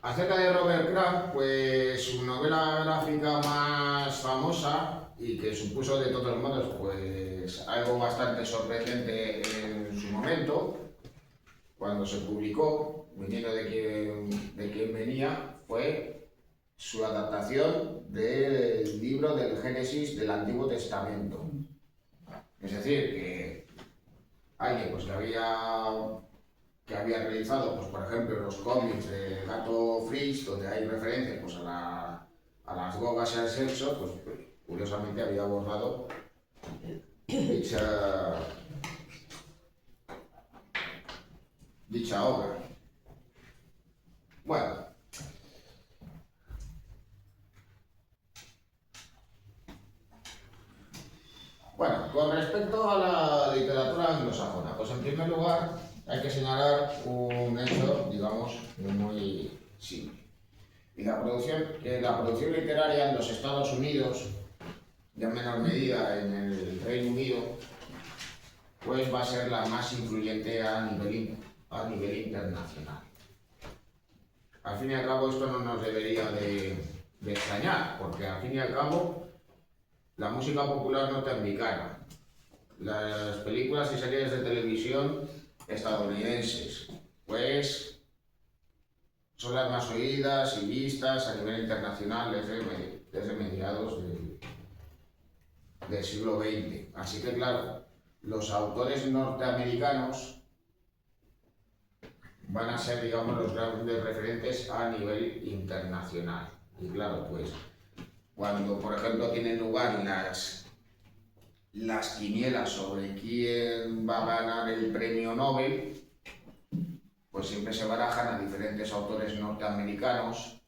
Acerca de Robert Crumb, pues su novela gráfica más famosa y que supuso de todos modos pues algo bastante sorprendente en su momento, cuando se publicó, viniendo de quien venía, fue su adaptación del libro del Génesis del Antiguo Testamento. Es decir, que alguien pues, que había realizado, pues, por ejemplo, los cómics de Gato Fritz, donde hay referencias pues, a las drogas y al sexo, pues curiosamente había abordado dicha obra. Bueno, con respecto a la literatura anglosajona, pues en primer lugar hay que señalar un hecho, digamos, muy simple. Y la producción literaria en los Estados Unidos, y en menor medida en el Reino Unido, pues va a ser la más influyente a nivel internacional. Al fin y al cabo esto no nos debería de extrañar, porque al fin y al cabo la música popular norteamericana, las películas y series de televisión estadounidenses, pues son las más oídas y vistas a nivel internacional desde mediados del siglo XX. Así que claro, los autores norteamericanos van a ser, digamos, los grandes referentes a nivel internacional. Y claro, pues cuando, por ejemplo, tienen lugar las quinielas sobre quién va a ganar el premio Nobel, pues siempre se barajan a diferentes autores norteamericanos.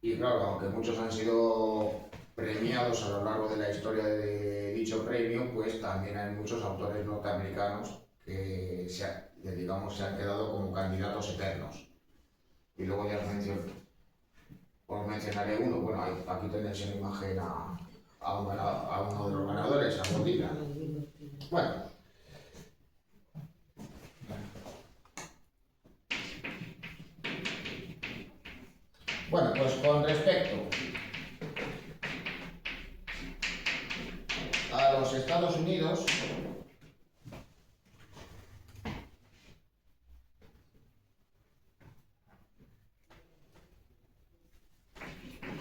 Y claro, aunque muchos han sido premiados a lo largo de la historia de dicho premio, pues también hay muchos autores norteamericanos que se han quedado como candidatos eternos. Y luego ya os mencionaré uno. Bueno, aquí tenéis en imagen a uno de los ganadores, a Bob Dylan. Bueno, pues con respecto a los Estados Unidos,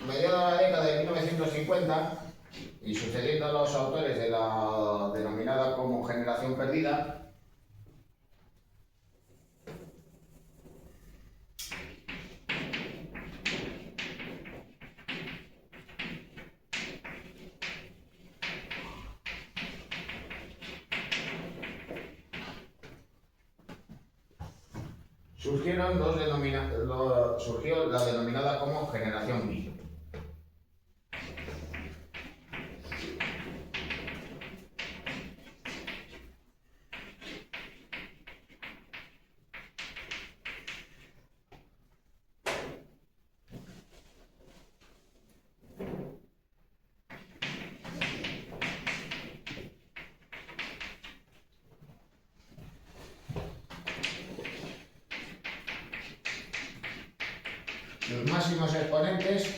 mediados de la década de 1950 y sucediendo a los autores de la denominada como generación perdida, surgió la denominada como generación beat. Los máximos exponentes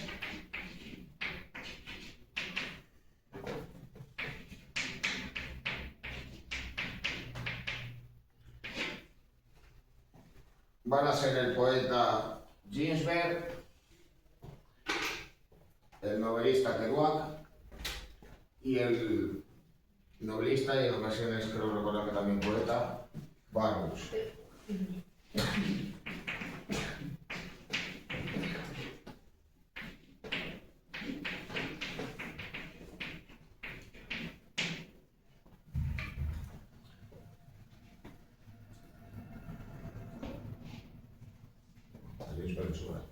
van a ser el poeta Ginsberg, el novelista Kerouac y el novelista y en ocasiones creo recordar que también poeta Burroughs. Ginsberg es igual.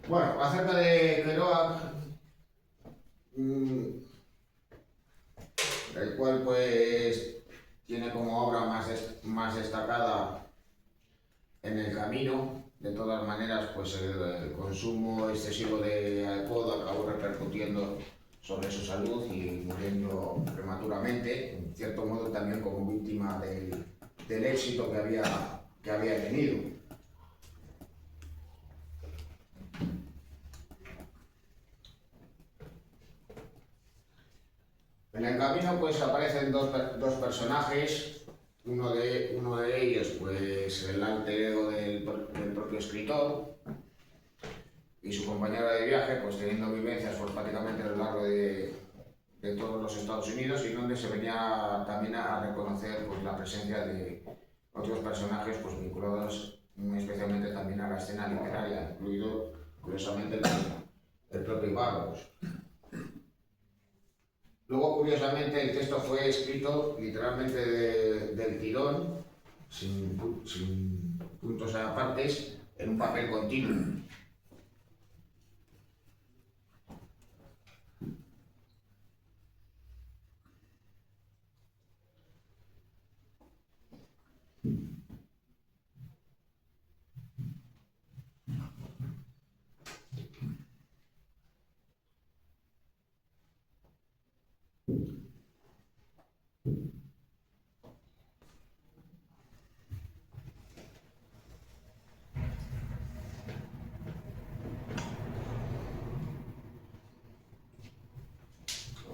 Bueno, acerca de Kerouac, el cual pues tiene como obra más destacada En el camino. De todas maneras, pues el consumo excesivo de alcohol acabó repercutiendo sobre su salud y muriendo prematuramente, en cierto modo también como víctima del éxito que había tenido. En el camino pues aparecen dos personajes, uno de ellos pues el alter ego del propio escritor y su compañera de viaje, pues teniendo vivencias pues, prácticamente a lo largo de todos los Estados Unidos, y donde se venía también a reconocer pues, la presencia de otros personajes pues, vinculados especialmente también a la escena literaria, incluido curiosamente el propio Burroughs. Luego, curiosamente, el texto fue escrito literalmente del tirón, sin puntos apartes, en un papel continuo.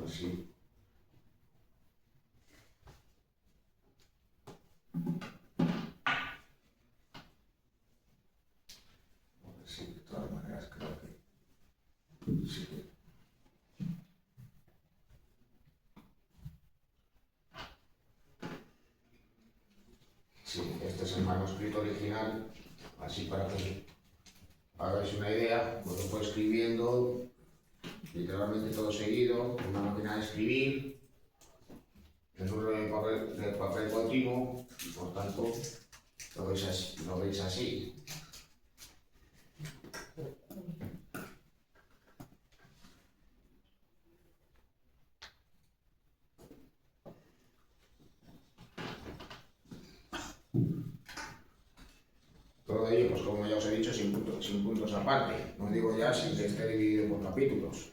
Sí. Sí, de todas maneras creo que sí. Sí, este es el manuscrito original, así para que hagáis una idea, pues lo fue escribiendo literalmente todo seguido, con una máquina de escribir, en un rollo de papel continuo, y por tanto lo veis así. Todo ello, pues como ya os he dicho, sin puntos aparte, no digo ya sin que esté dividido por capítulos.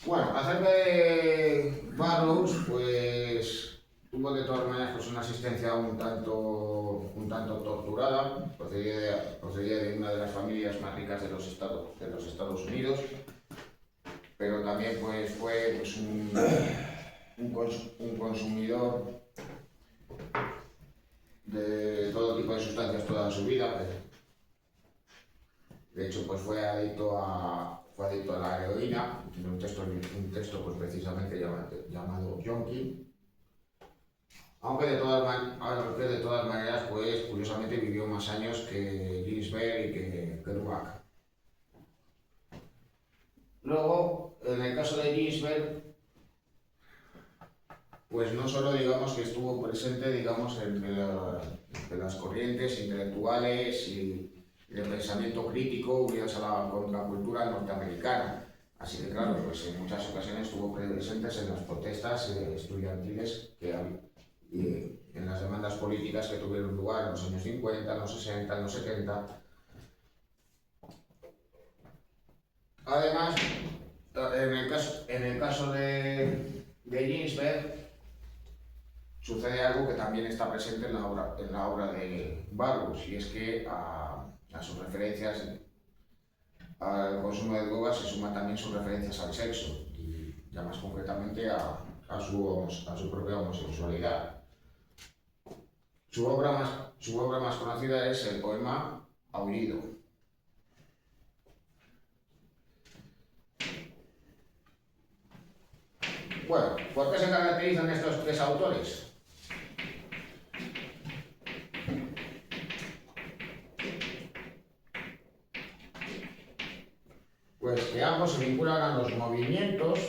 Bueno, acerca de Burroughs, pues tuvo de todas maneras pues, una asistencia un tanto torturada, procedía de una de las familias más ricas de los Estados Unidos, pero también pues, fue pues, un consumidor de todo tipo de sustancias toda su vida. De hecho, pues fue adicto a la heroína, tiene un texto pues, precisamente llamado Yonkin, aunque de todas maneras, pues curiosamente vivió más años que Ginsberg y que Kerouac. Luego, en el caso de Ginsberg, pues no solo digamos que estuvo presente digamos entre las corrientes intelectuales y de pensamiento crítico unidas a la contracultura norteamericana, así que claro, pues en muchas ocasiones estuvo presentes en las protestas estudiantiles y en las demandas políticas que tuvieron lugar en los años 50, en los 60, en los 70. Además, en el caso de Ginsberg, sucede algo que también está presente en la obra de Burroughs, y es que A sus referencias al consumo de drogas se suman también sus referencias al sexo y ya más concretamente a su propia homosexualidad. Su obra más conocida es el poema Aullido. Bueno, ¿por qué se caracterizan estos tres autores? Pues que ambos se vinculan a los movimientos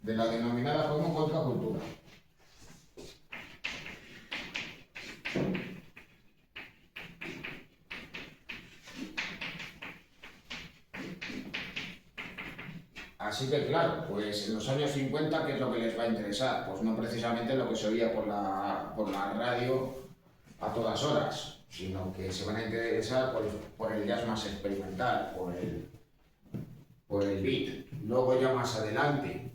de la denominada como contracultura. Así que claro, pues en los años 50, ¿qué es lo que les va a interesar? Pues no precisamente lo que se oía por la radio a todas horas, sino que se van a interesar por el jazz más experimental, por el beat. Luego ya más adelante,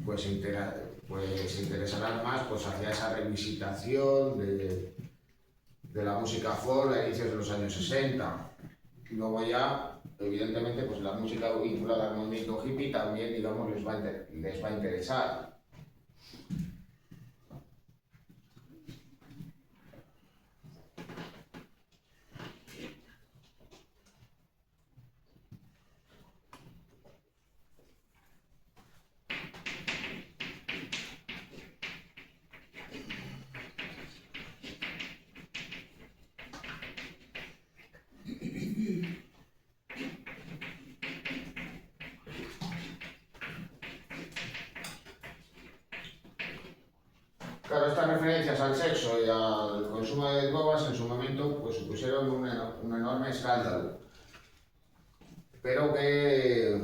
pues se interesarán más pues, hacia esa revisitación de la música folk a inicios de los años 60. Luego ya, evidentemente, pues la música vinculada al movimiento hippie también, digamos, les va a interesar. Claro, estas referencias al sexo y al consumo de drogas en su momento pues, supusieron un enorme escándalo, pero que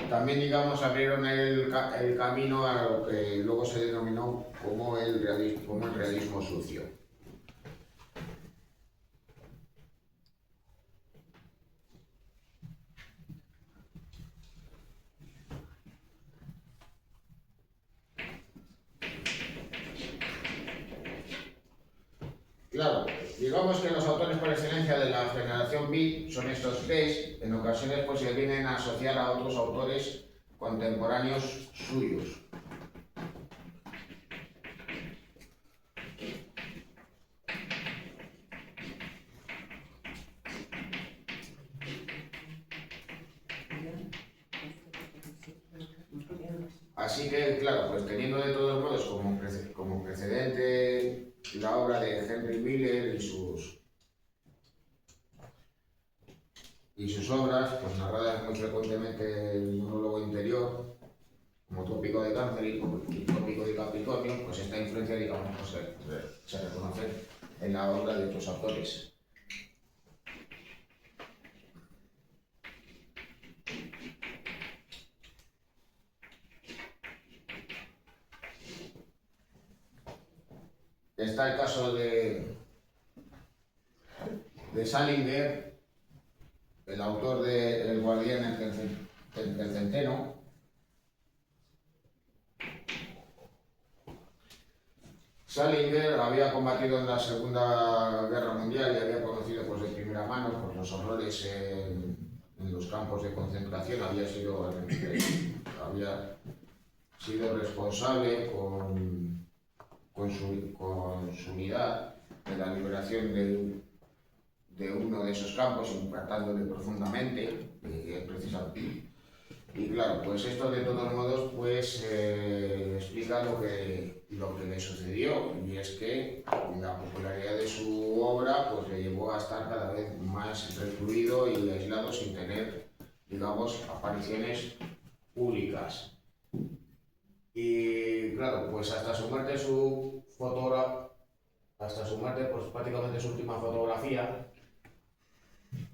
también, digamos, abrieron el camino a lo que luego se denominó como el realismo sucio. Claro, digamos que los autores por excelencia de la generación beat son estos tres, en ocasiones pues se vienen a asociar a otros autores contemporáneos suyos. Así que, claro, pues teniendo de todos modos como precedente la obra de Henry Miller y sus obras, pues narradas muy frecuentemente en el monólogo interior, como Tópico de Cáncer y Tópico de Capricornio, pues esta influencia, digamos, pues, se reconoce en la obra de otros autores. Está el caso de Salinger, el autor de El guardián del centeno. Salinger había combatido en la Segunda Guerra Mundial y había conocido pues, de primera mano pues, los horrores en los campos de concentración. Había sido responsable con su unidad de la liberación de uno de esos campos, impactándole profundamente, precisamente. Y claro, pues esto de todos modos pues explica lo que le sucedió, y es que la popularidad de su obra pues le llevó a estar cada vez más recluido y aislado sin tener, digamos, apariciones públicas. Y claro, pues hasta su muerte pues prácticamente su última fotografía,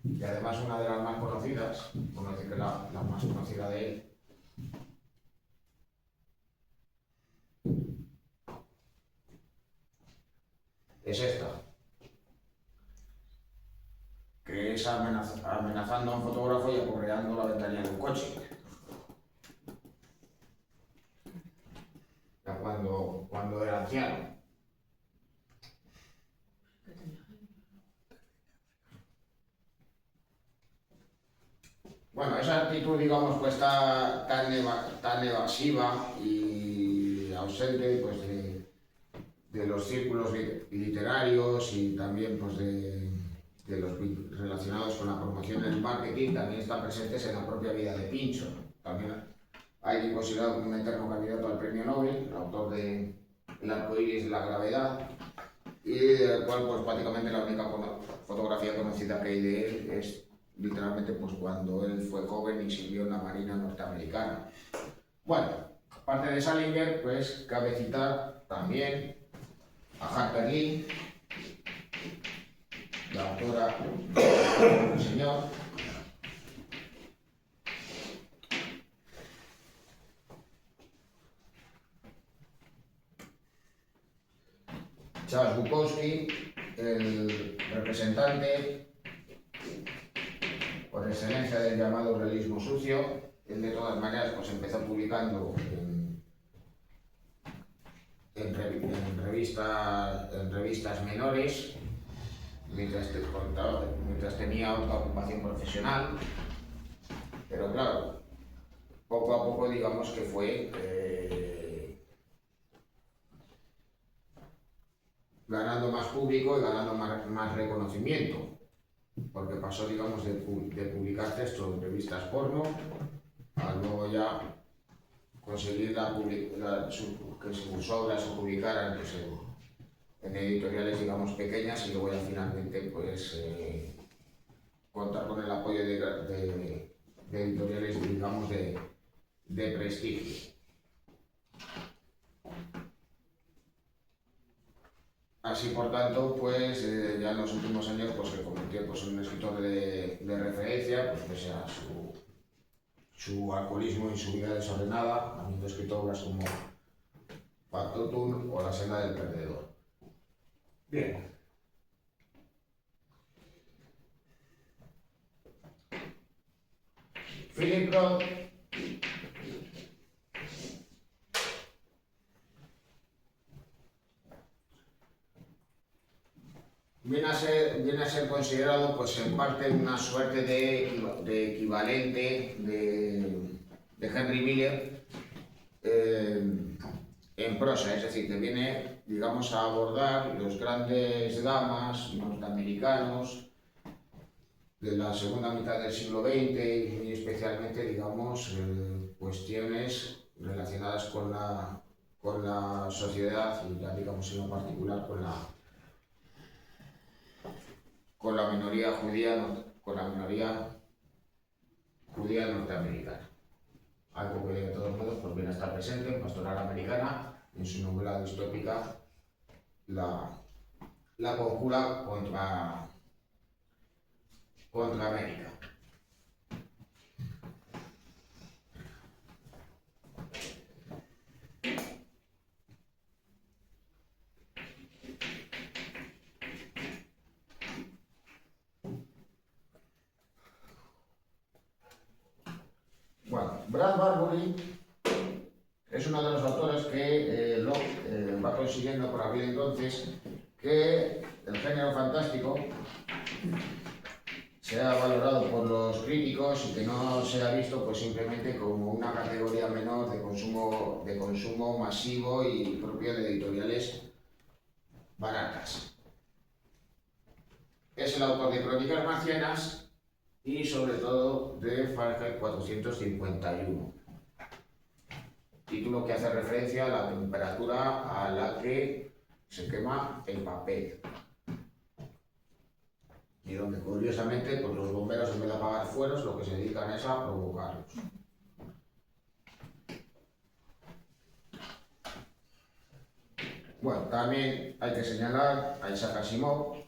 y además una de las más conocidas, por decir que la más conocida de él, es esta, que es amenazando a un fotógrafo y aporreando la ventanilla de un coche. Ya cuando era anciano. Bueno, esa actitud, digamos, pues tan evasiva y ausente, pues de los círculos literarios y también pues de los relacionados con la promoción del marketing, también están presentes en la propia vida de Pinchon. También hay que considerado como un eterno candidato al premio Nobel, el autor de El arco iris de la gravedad, y del cual pues prácticamente la única fotografía conocida que hay de él es literalmente pues cuando él fue joven y sirvió en la Marina norteamericana. Bueno, aparte de Salinger, pues cabe citar también a Harper Lee, la autora del señor, Charles Bukowski, el representante por excelencia del llamado realismo sucio. Él de todas maneras pues empezó publicando en revistas menores mientras tenía otra ocupación profesional, pero claro, poco a poco digamos que fue ganando más público y ganando más reconocimiento, porque pasó, digamos, de publicar textos en revistas porno a luego ya conseguir que sus obras se publicaran pues, en editoriales, digamos, pequeñas, y luego ya finalmente pues contar con el apoyo de editoriales, digamos, de prestigio. Así, por tanto, pues ya en los últimos años pues, se convirtió pues, en un escritor de referencia, pues pese a su alcoholismo y su vida desordenada, habiendo escrito obras como Factotum o La senda del perdedor. Bien. Philip Roth viene a ser considerado pues en parte una suerte de equivalente de Henry Miller en prosa, es decir, que viene, digamos, a abordar los grandes dramas norteamericanos de la segunda mitad del siglo XX y muy especialmente, digamos, cuestiones relacionadas con la sociedad y ya, digamos, en lo particular con la minoría judía norteamericana. Algo que de todos modos pues viene a estar presente en Pastoral Americana, en su novela distópica La conjura contra América. Bueno, Brad Barbury es uno de los autores que va consiguiendo por aquel entonces que el género fantástico sea valorado por los críticos y que no sea visto pues simplemente como una categoría menor de consumo masivo y propio de editoriales baratas. Es el autor de Crónicas Marcianas y sobre todo de Fahrenheit 451, título que hace referencia a la temperatura a la que se quema el papel y donde curiosamente pues, los bomberos en vez de apagar fuegos lo que se dedican es a provocarlos. Bueno, también hay que señalar a Isaac Asimov,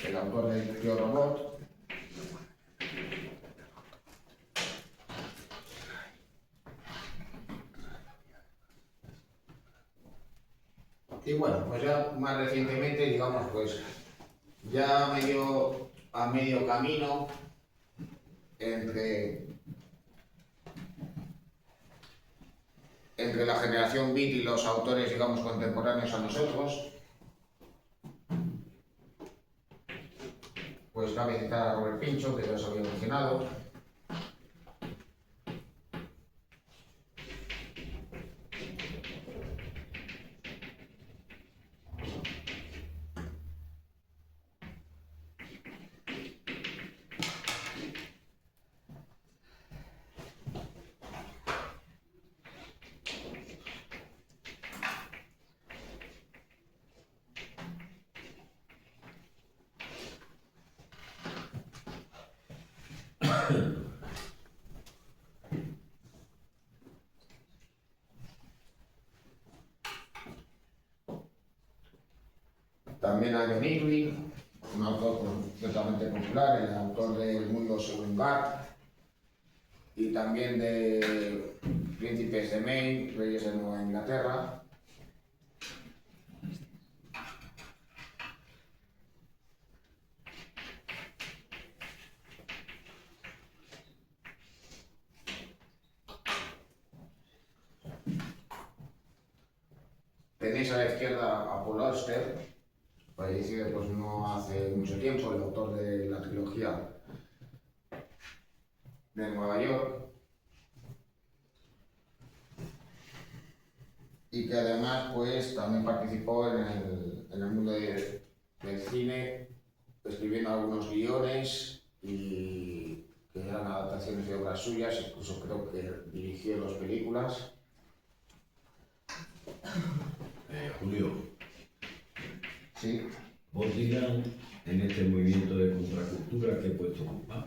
el autor del Yo Robot, y bueno, pues ya más recientemente, digamos, pues ya a medio camino entre la generación beat y los autores, digamos, contemporáneos a nosotros, pues cabe citar a Robert Pinchot, que ya os había mencionado. También a John Irving, un autor completamente popular, el autor del Mundo según Garth, y también de Príncipes de Maine, Reyes de Nueva Inglaterra. Tenéis a la izquierda a Paul Auster, fallecido pues no hace mucho tiempo, el autor de la trilogía de Nueva York, y que además pues también participó en el mundo del cine, escribiendo algunos guiones y que eran adaptaciones de obras suyas, incluso creo que dirigió dos películas. Julio, Sí. Bob Dylan en este movimiento de contracultura, ¿qué puesto ocupa?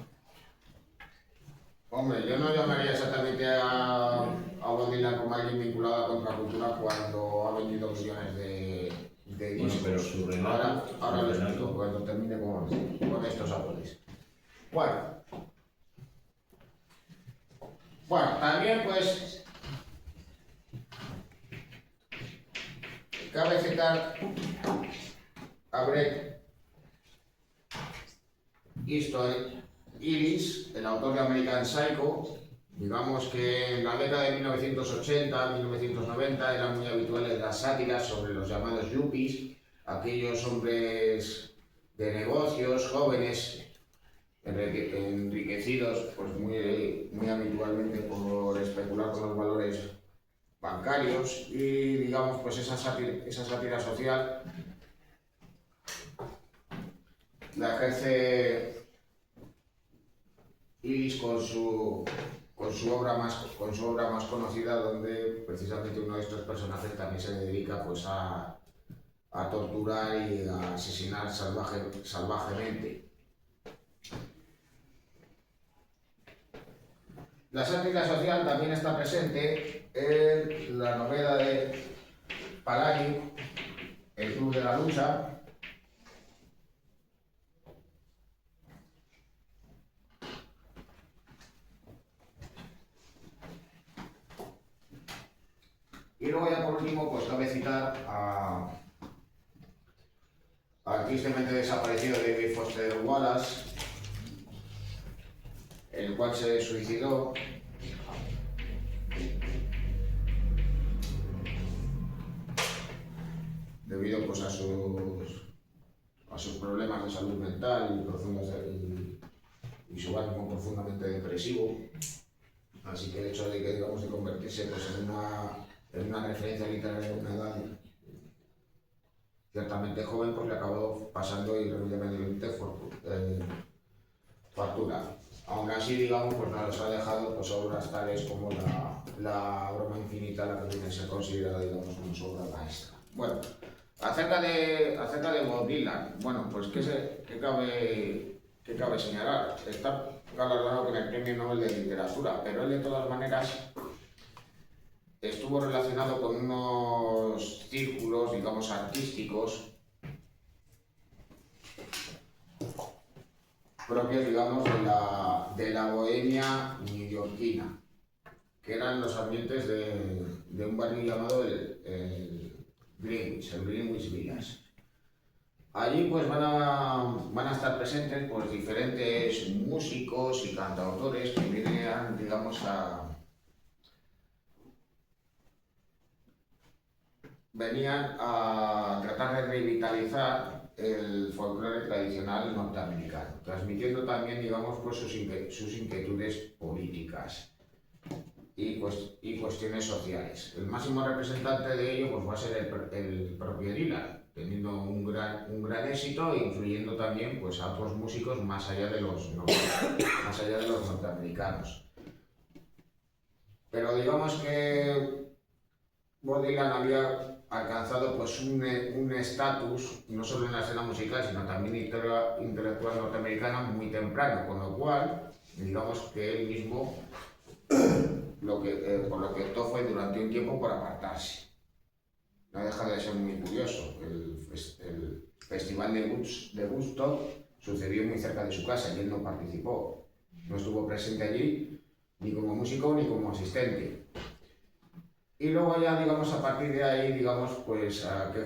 Hombre, yo no llamaría exactamente a Bob Dylan como alguien vinculado a la contracultura cuando ha vendido millones de Bueno, discos. pero su relato... Ahora lo su relato- explico cuando termine con estos autores. Bueno, también pues cabe citar a Bret Easton Ellis, el autor de American Psycho. Digamos que en la década de 1980-1990 eran muy habituales las sátiras sobre los llamados yuppies, aquellos hombres de negocios, jóvenes, enriquecidos pues muy habitualmente por especular con los valores bancarios, y digamos pues esa sátira social la ejerce Illich con su obra más conocida, donde precisamente uno de estos personajes también se dedica pues a torturar y a asesinar salvajemente. La sátira social también está presente en la novela de Palahniuk, El Club de la Lucha. Y luego ya por último, pues cabe citar al tristemente desaparecido David Foster Wallace, el cual se suicidó debido pues a sus problemas de salud mental y su ánimo profundamente depresivo. Así que el hecho de que digamos de convertirse pues en una referencia literaria de una edad ciertamente joven, pues le acabó pasando irremediablemente factura. Aún así, digamos, pues nos ha dejado pues obras tales como la broma infinita, la que tiene que ser considerada, digamos, como su obra maestra. Bueno, acerca de Bob Dylan, bueno, pues ¿qué cabe señalar? Está galardonado con el Premio Nobel de Literatura, pero él de todas maneras estuvo relacionado con unos círculos, digamos, artísticos propios, digamos, de la bohemia neoyorquina, que eran los ambientes de un barrio llamado el Greenwich Village. Allí pues van a estar presentes pues diferentes músicos y cantautores que vienen, digamos, venían a tratar de revitalizar el folclore tradicional norteamericano, transmitiendo también, digamos, pues sus inquietudes políticas y cuestiones sociales. El máximo representante de ello pues va a ser el propio Dylan, teniendo un gran éxito e influyendo también pues a otros músicos más allá de los norteamericanos. Pero digamos que Bob Dylan había alcanzado pues un estatus no solo en la escena musical sino también intelectual norteamericana muy temprano, con lo cual digamos que él mismo por lo que optó fue durante un tiempo por apartarse. No deja de ser muy curioso. El festival de Woodstock sucedió muy cerca de su casa y él no participó. No estuvo presente allí ni como músico ni como asistente. Y luego ya, digamos, a partir de ahí, digamos, pues a qué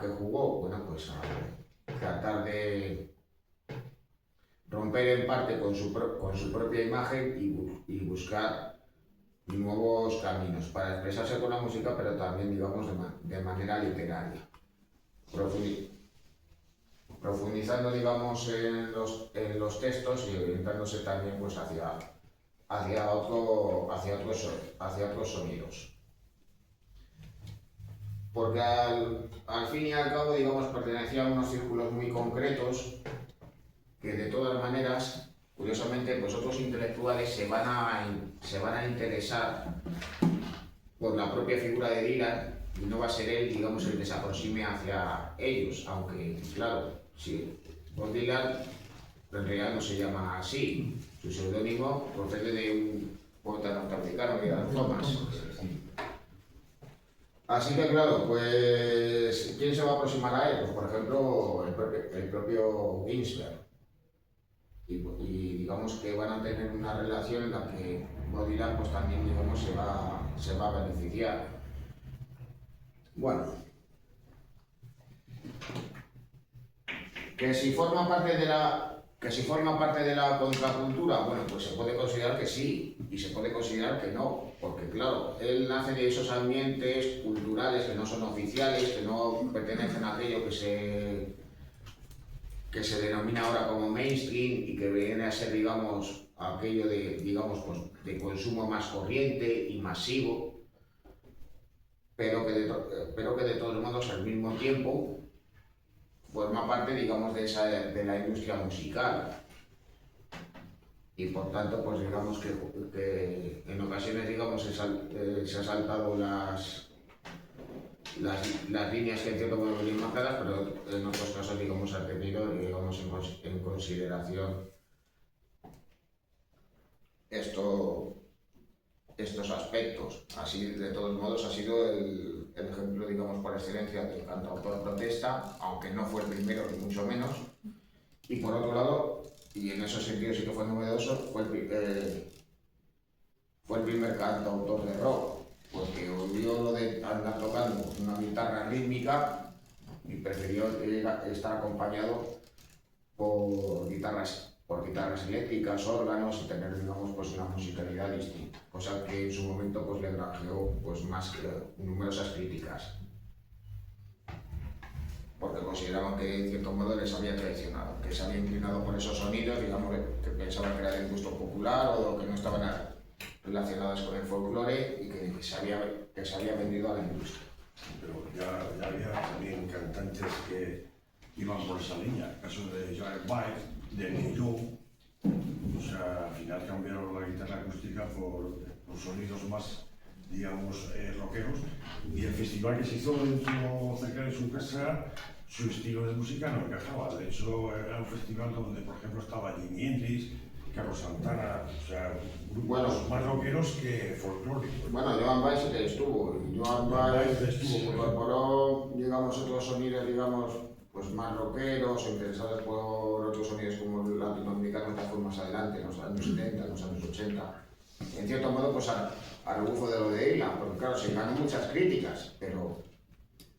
jugó. Bueno, pues a tratar de romper en parte con su propia imagen y buscar nuevos caminos para expresarse con la música, pero también, digamos, de manera literaria. Profundizando, digamos, en los textos y orientándose también pues hacia otros sonidos. Porque al fin y al cabo, digamos, pertenecía a unos círculos muy concretos que de todas maneras, curiosamente, pues otros intelectuales se van a interesar por la propia figura de Dylan y no va a ser él, digamos, el que se aproxime hacia ellos, aunque, claro, sí, Bob Dylan en realidad no se llama así. Su seudónimo procede de un poeta norteamericano, Dylan Thomas. Así que claro, pues ¿quién se va a aproximar a él? Pues por ejemplo el propio Ginsberg. Y digamos que van a tener una relación en la que Bob Dylan pues también, digamos, se va a beneficiar. Bueno, que si forma parte de la contracultura, bueno, pues se puede considerar que sí, y se puede considerar que no, porque claro, él nace de esos ambientes culturales que no son oficiales, que no pertenecen a aquello que se denomina ahora como mainstream y que viene a ser, digamos, aquello pues, de consumo más corriente y masivo, pero que de todos modos al mismo tiempo forma parte, digamos, de la industria musical. Y por tanto, pues digamos que en ocasiones, digamos, se ha saltado las líneas que en cierto modo venían marcadas, pero en otros casos, digamos, ha tenido, digamos, en consideración estos aspectos. Así, de todos modos, ha sido el ejemplo, digamos, por excelencia del cantautor protesta, aunque no fue el primero, ni mucho menos. Y por otro lado, y en ese sentido sí que fue novedoso, fue el primer cantautor de rock, porque olvidó lo de andar tocando una guitarra rítmica y prefirió estar acompañado por guitarras eléctricas, órganos y tener, digamos, pues una musicalidad distinta, cosa que en su momento pues le granjeó pues numerosas críticas, porque consideraban que en cierto modo les había traicionado, que se había inclinado por esos sonidos, digamos, que pensaban que era del gusto popular o que no estaban relacionadas con el folclore y que se había vendido a la industria. Pero ya había también cantantes que iban por esa línea, el caso de Jack White, de Neil Young. O sea, al final cambiaron la guitarra acústica por sonidos más, digamos, rockeros, y el festival que se hizo cerca de su casa, su estilo de música no encajaba. De hecho, era un festival donde, por ejemplo, estaba Jimi Hendrix, Carlos Santana, o sea, grupos más rockeros que folclóricos. Bueno, Joan Baez sí que estuvo. Joan Baez incorporó, digamos, otros sonidos, digamos, pues más rockeros, interesados por otros sonidos como el latinoamericano, que fue más adelante, en los años 70, en los años 80. En cierto modo, pues a rebufo de lo de Dylan, porque claro, se ganó muchas críticas, pero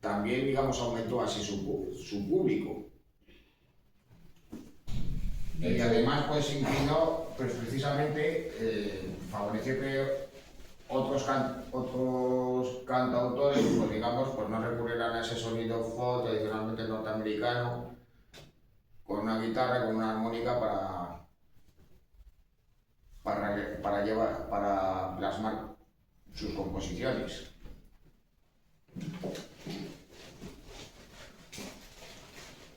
también, digamos, aumentó así su público. Y además, pues inclinó, pues precisamente favoreció que otros cantautores, pues digamos, pues no recurrirán a ese sonido folk tradicionalmente norteamericano, con una guitarra, con una armónica para plasmar sus composiciones.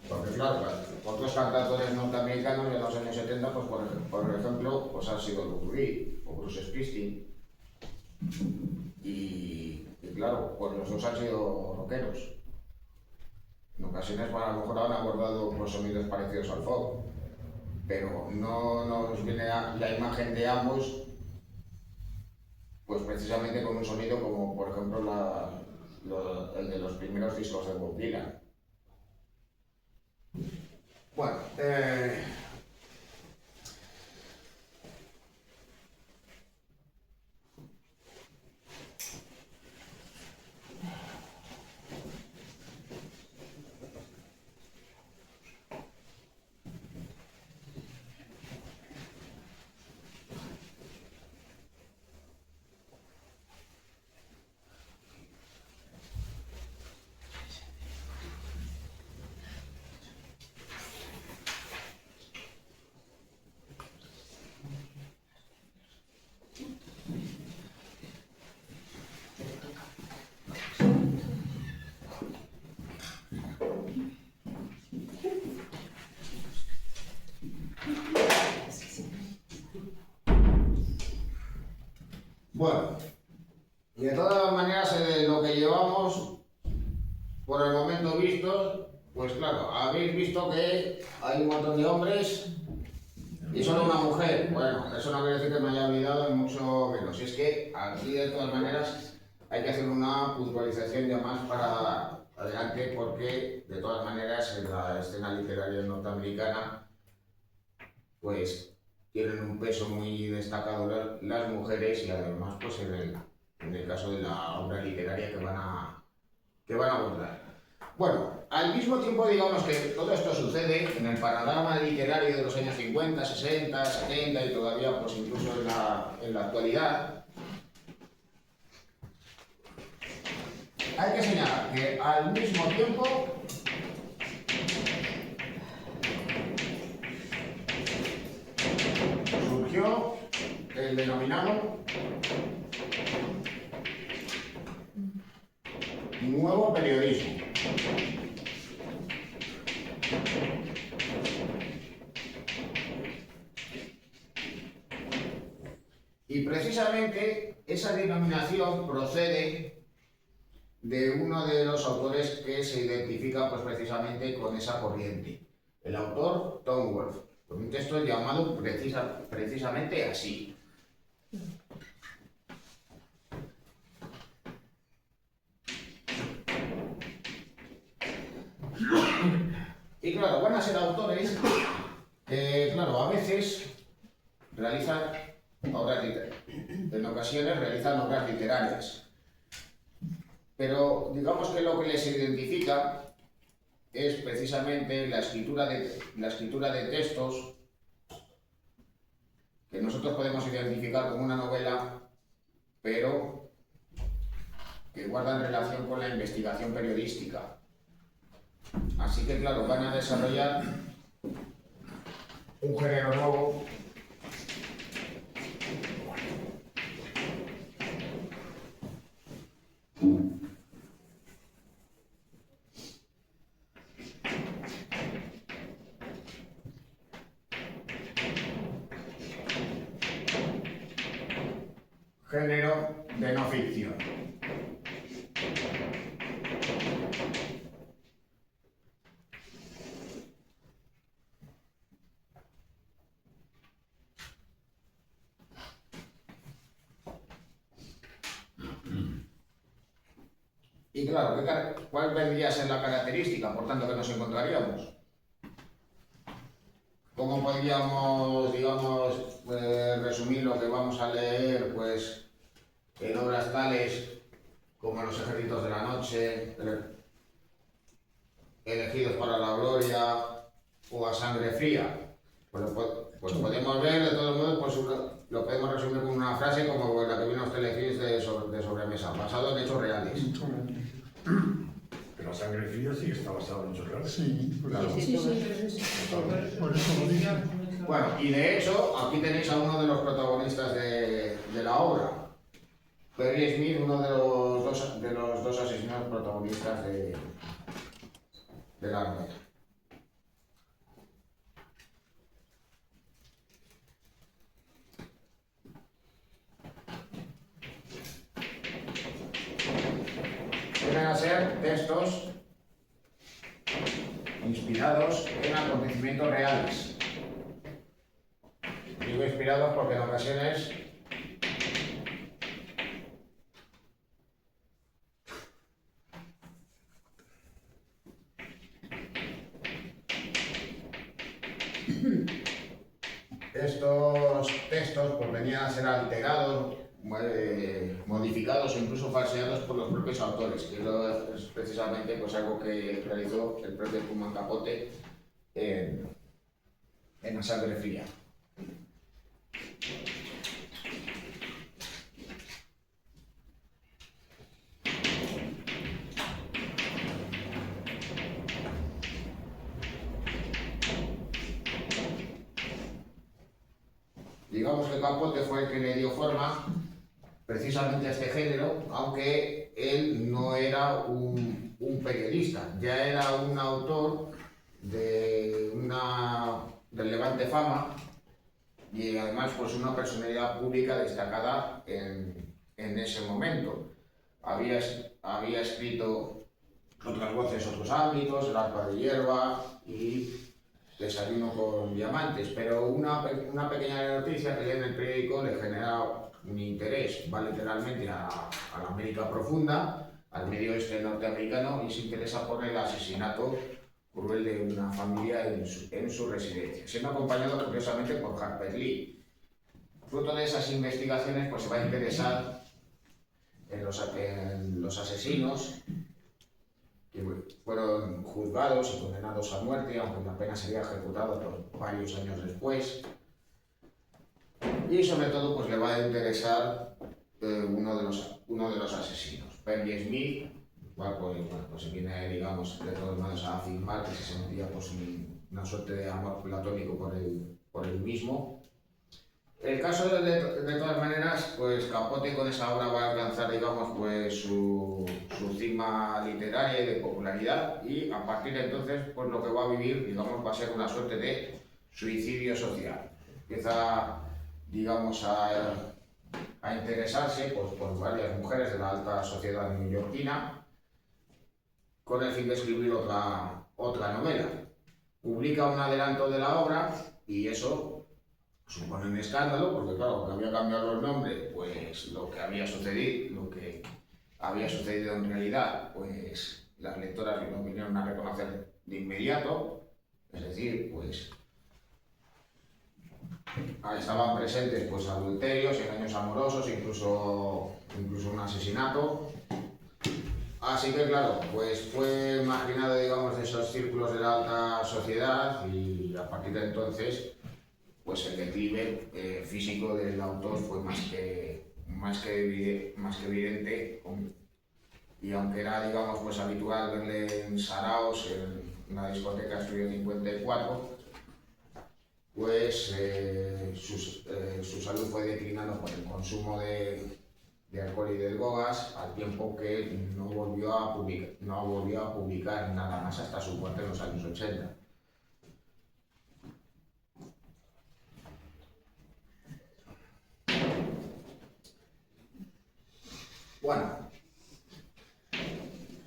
Porque claro, otros cantautores norteamericanos de los años 70, pues por ejemplo, pues han sido Lou Reed o Bruce Springsteen. Y claro, pues los dos han sido rockeros. En ocasiones, bueno, a lo mejor han abordado pues, sonidos parecidos al folk, pero no nos viene la imagen de ambos, pues precisamente con un sonido como, por ejemplo, el de los primeros discos de Bob Dylan. Bueno, bueno, de todas maneras, lo que llevamos, por el momento visto, pues claro, habéis visto que hay un montón de hombres y solo una mujer. Bueno, eso no quiere decir que me haya olvidado, ni mucho menos. Y es que aquí, de todas maneras, hay que hacer una puntualización ya más para adelante, porque de todas maneras en la escena literaria norteamericana, pues tienen un peso muy destacado las mujeres, y además pues en el caso de la obra literaria que van a abordar. Bueno, al mismo tiempo digamos que todo esto sucede en el panorama literario de los años 50, 60, 70 y todavía pues incluso en la actualidad. Hay que señalar que al mismo tiempo surgió el denominado nuevo periodismo. Y precisamente esa denominación procede de uno de los autores que se identifica pues precisamente con esa corriente, el autor Tom Wolfe, con un texto llamado precisamente así. Y claro, van a ser autores que, claro, a veces realizan obras literarias, en ocasiones realizan obras literarias. Pero digamos que lo que les identifica es precisamente la escritura de textos que nosotros podemos identificar como una novela, pero que guardan relación con la investigación periodística. Así que claro, van a desarrollar un género nuevo género de no ficción. Y claro, ¿cuál vendría a ser la característica, por tanto, que nos encontraríamos? ¿Cómo podríamos, digamos, resumir lo que vamos a leer, pues, en obras tales como Los ejércitos de la noche, Elegidos para la gloria o A sangre fría? Pues podemos ver, de todos modos, pues, lo podemos resumir con una frase como la que viene a los telefilms de sobremesa, basado en hechos reales. Pero la sangre fría sí que está basada en hechos reales. Sí, por Claro. eso. Sí, todo eso. Por eso lo dice. Bueno, y de hecho, aquí tenéis a uno de los protagonistas de la obra, Perry Smith, uno de los dos asesinados protagonistas de la novela. Vienen a ser textos inspirados en acontecimientos reales. Digo inspirados porque en ocasiones estos textos pues, venían a ser alterados, modificados o incluso falseados por los propios autores, que es precisamente pues, algo que realizó el propio Truman Capote en La sangre fría. Digamos que Capote fue el que le dio forma precisamente a este género, aunque él no era un periodista, ya era un autor de una relevante fama y además pues una personalidad pública destacada en ese momento. Había escrito Otras voces, otros ámbitos, El arpa de hierba y Desayuno con diamantes, pero una pequeña noticia que lee en el periódico le genera un interés, va literalmente a la América profunda, al medio oeste norteamericano y se interesa por el asesinato cruel de una familia en su residencia, siendo acompañado curiosamente por Harper Lee. Fruto de esas investigaciones pues se va a interesar en los asesinos que fueron juzgados y condenados a muerte, aunque la pena sería ejecutada varios años después. Y sobre todo pues le va a interesar uno de los asesinos, Perry Smith, pues viene, digamos, de todos modos a afirmar que se sentía pues una suerte de amor platónico por él mismo. El caso de todas maneras, pues Capote con esa obra va a alcanzar, digamos, pues su cima literaria y de popularidad, y a partir de entonces, pues lo que va a vivir, digamos, va a ser una suerte de suicidio social. Empieza, digamos, a interesarse pues, por varias mujeres de la alta sociedad neoyorquina, con el fin de escribir otra novela. Publica un adelanto de la obra y eso supone un escándalo, porque claro, que había cambiado los nombres, pues lo que había sucedido en realidad, pues las lectoras lo vinieron a reconocer de inmediato, es decir, pues estaban presentes pues adulterios, engaños amorosos, incluso un asesinato. Así que claro, pues fue marginado, digamos, de esos círculos de la alta sociedad y a partir de entonces pues el declive físico del autor fue más que evidente, y aunque era, digamos, pues habitual verle en saraos, en una discoteca Estudio 54, pues su salud fue declinando por el consumo de alcohol y de drogas, al tiempo que no volvió a publicar nada más hasta su muerte en los años 80. Bueno,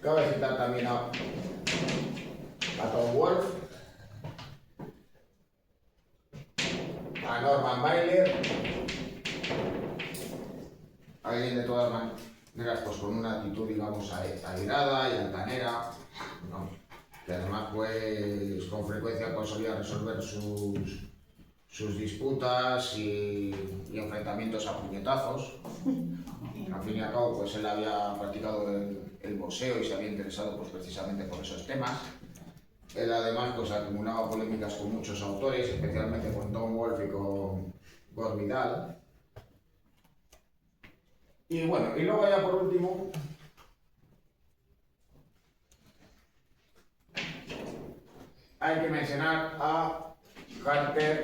cabe citar también a Tom Wolfe, a Norman Mailer, alguien de todas maneras pues con una actitud, digamos, airada y altanera, ¿no? Que además pues con frecuencia pues, solía resolver sus disputas y enfrentamientos a puñetazos. Al fin y al cabo, pues él había practicado el boxeo y se había interesado pues, precisamente por esos temas. Él además pues, acumulaba polémicas con muchos autores, especialmente con Tom Wolfe y con Gore Vidal. Y bueno, y luego ya por último, hay que mencionar a Hunter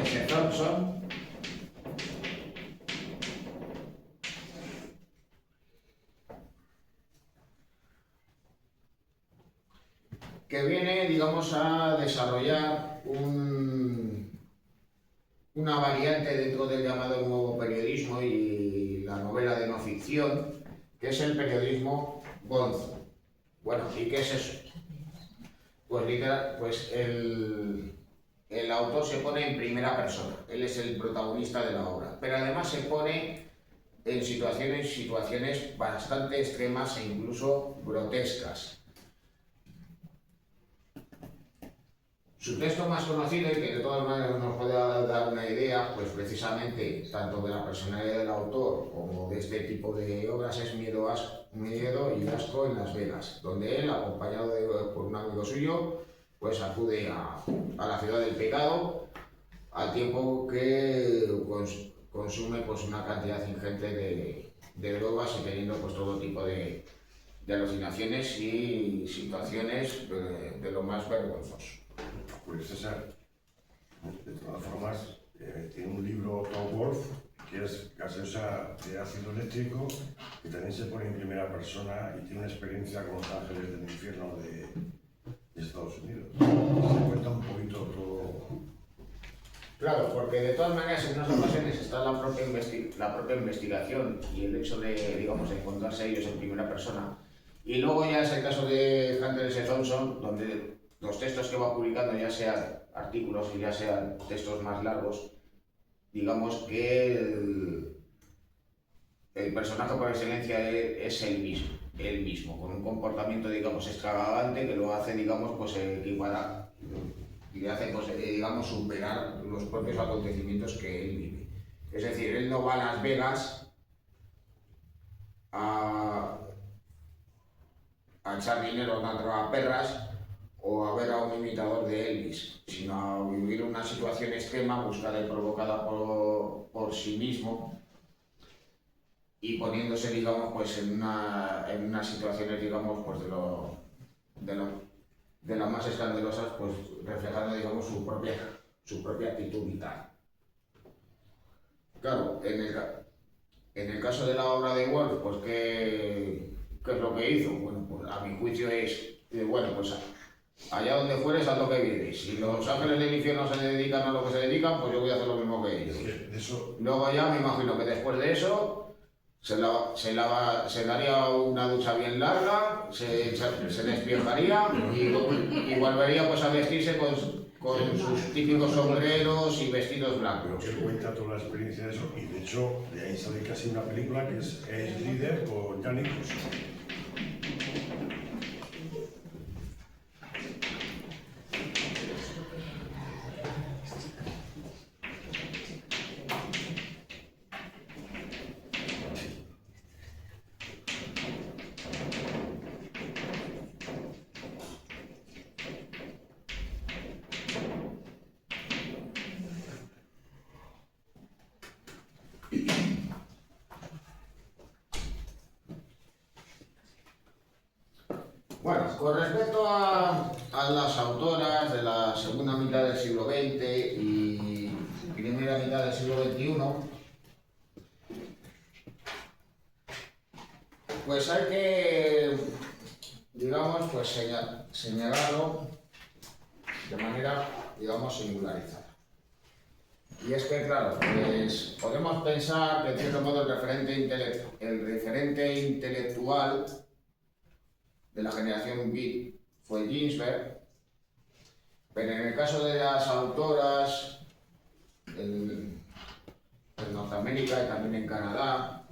S. Thompson, que viene, digamos, a desarrollar una variante dentro del llamado nuevo periodismo y la novela de no ficción, que es el periodismo gonzo. Bueno, ¿y qué es eso? Pues literal, pues el autor se pone en primera persona, él es el protagonista de la obra, pero además se pone en situaciones bastante extremas e incluso grotescas. Su texto más conocido, y que de todas maneras nos puede dar una idea, pues precisamente tanto de la personalidad del autor como de este tipo de obras, es Miedo y Asco en Las Vegas, donde él, acompañado por un amigo suyo, pues acude a la ciudad del pecado, al tiempo que consume pues una cantidad ingente de drogas y teniendo pues todo tipo de alucinaciones y situaciones de lo más vergonzosos. Pues César, de todas formas, tiene un libro Tom Wolfe, que es gaseosa de ácido eléctrico, que también se pone en primera persona y tiene una experiencia con los ángeles del infierno de Estados Unidos. Se cuenta un poquito todo. Claro, porque de todas maneras en unas ocasiones está la propia investigación y el hecho de, digamos, encontrarse ellos en primera persona. Y luego ya es el caso de Hunter S. Thompson, donde los textos que va publicando, ya sean artículos y ya sean textos más largos, digamos que el personaje por excelencia es él mismo, con un comportamiento, digamos, extravagante que lo hace, digamos, pues equiparar y le hace, pues, digamos, superar los propios acontecimientos que él vive. Es decir, él no va a Las Vegas a echar dinero a una tragaperras o a ver a un imitador de Elvis, sino a vivir una situación extrema buscada y provocada por sí mismo y poniéndose, digamos, pues en unas situaciones, digamos, pues de las más escandalosas, pues reflejando, digamos, su propia actitud vital. Claro, en el caso de la obra de Wolfe, pues ¿qué es lo que hizo? Bueno, pues a mi juicio es, bueno, pues allá donde fueres, haz lo que vienes. Si los ángeles del infierno se dedican a lo que se dedican, pues yo voy a hacer lo mismo que ellos. Luego ya me imagino que después de eso se daría una ducha bien larga, se despiertaría y volvería pues a vestirse con sus típicos sombreros y vestidos blancos. Él cuenta toda la experiencia de eso y de hecho de ahí sale casi una película que es Líder por Jack Nicholson. Bueno, con respecto a las autoras de la segunda mitad del siglo XX y primera mitad del siglo XXI, pues hay que, digamos, pues señalarlo de manera, digamos, singularizada. Y es que, claro, pues podemos pensar que de cierto modo el referente intelectual de la generación Beat fue Ginsberg, pero en el caso de las autoras en Norteamérica y también en Canadá,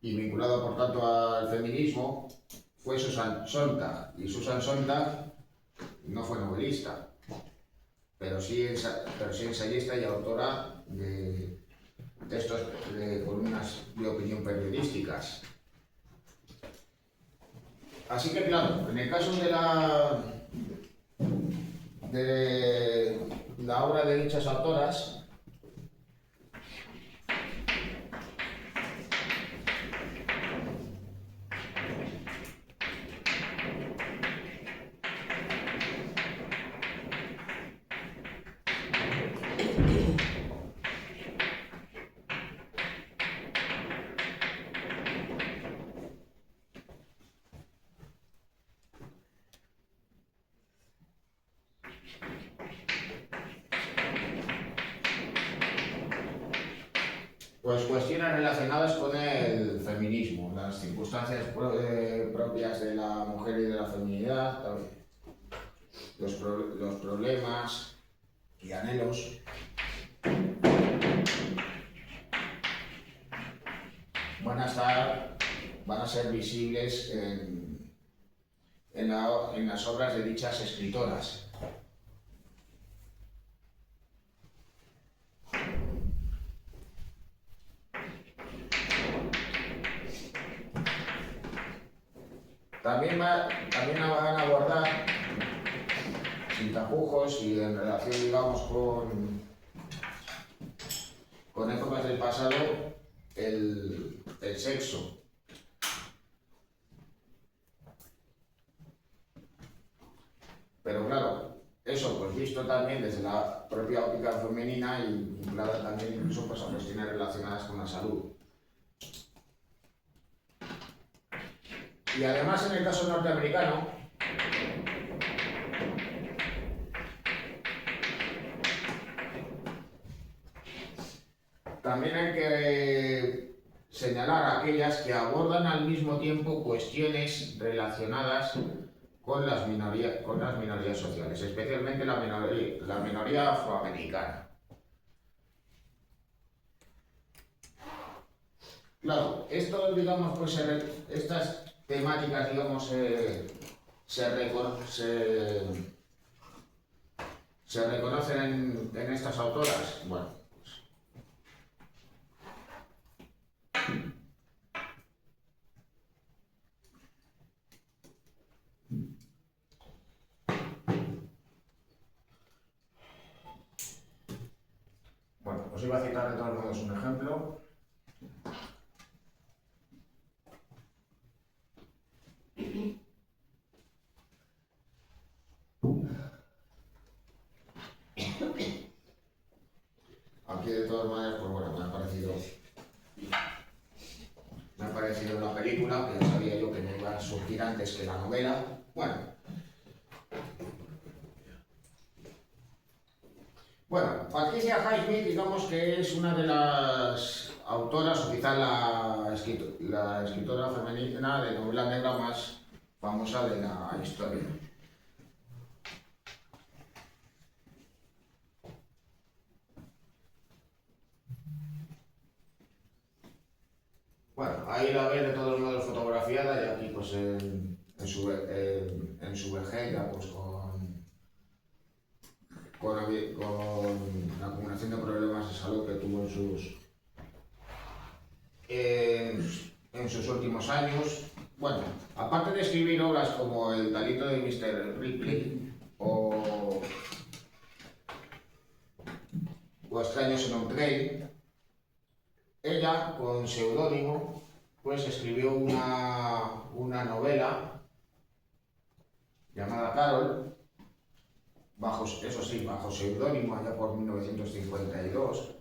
y vinculado por tanto al feminismo, fue Susan Sontag. Y Susan Sontag no fue novelista, pero sí ensayista y autora de textos de columnas de opinión periodísticas. Así que claro, en el caso de la obra de dichas autoras, pues cuestiones relacionadas con el feminismo, las circunstancias propias de la mujer y de la feminidad, también. Los problemas y anhelos. Van a ser visibles en las obras de dichas escritoras. También van a abordar, sin tapujos y en relación, digamos, con épocas del pasado, el sexo. Pero claro, eso pues visto también desde la propia óptica femenina y vinculada también incluso pues, a cuestiones relacionadas con la salud. Y además en el caso norteamericano, también hay que señalar aquellas que abordan al mismo tiempo cuestiones relacionadas con las minorías sociales, especialmente la minoría afroamericana. Claro, esto, digamos, pues estas temáticas, digamos, se reconocen en estas autoras. Bueno, os iba a citar de todos modos un ejemplo. Aquí de todas maneras, pues bueno, me ha parecido una película, que ya sabía yo que me iba a surgir antes que la novela. Bueno, Patricia Highsmith, digamos que es una de las autoras, o quizás la escritora femenina de novela negra más famosa de la historia. Bueno, ahí la veis de todos modos fotografiada y aquí pues en su vejez ya pues con la acumulación de problemas de salud que tuvo en sus últimos años. Bueno, aparte de escribir obras como El delito de Mr. Ripley o Extraños en un tren, ella, con seudónimo, pues escribió una novela llamada Carol, bajo seudónimo allá por 1952,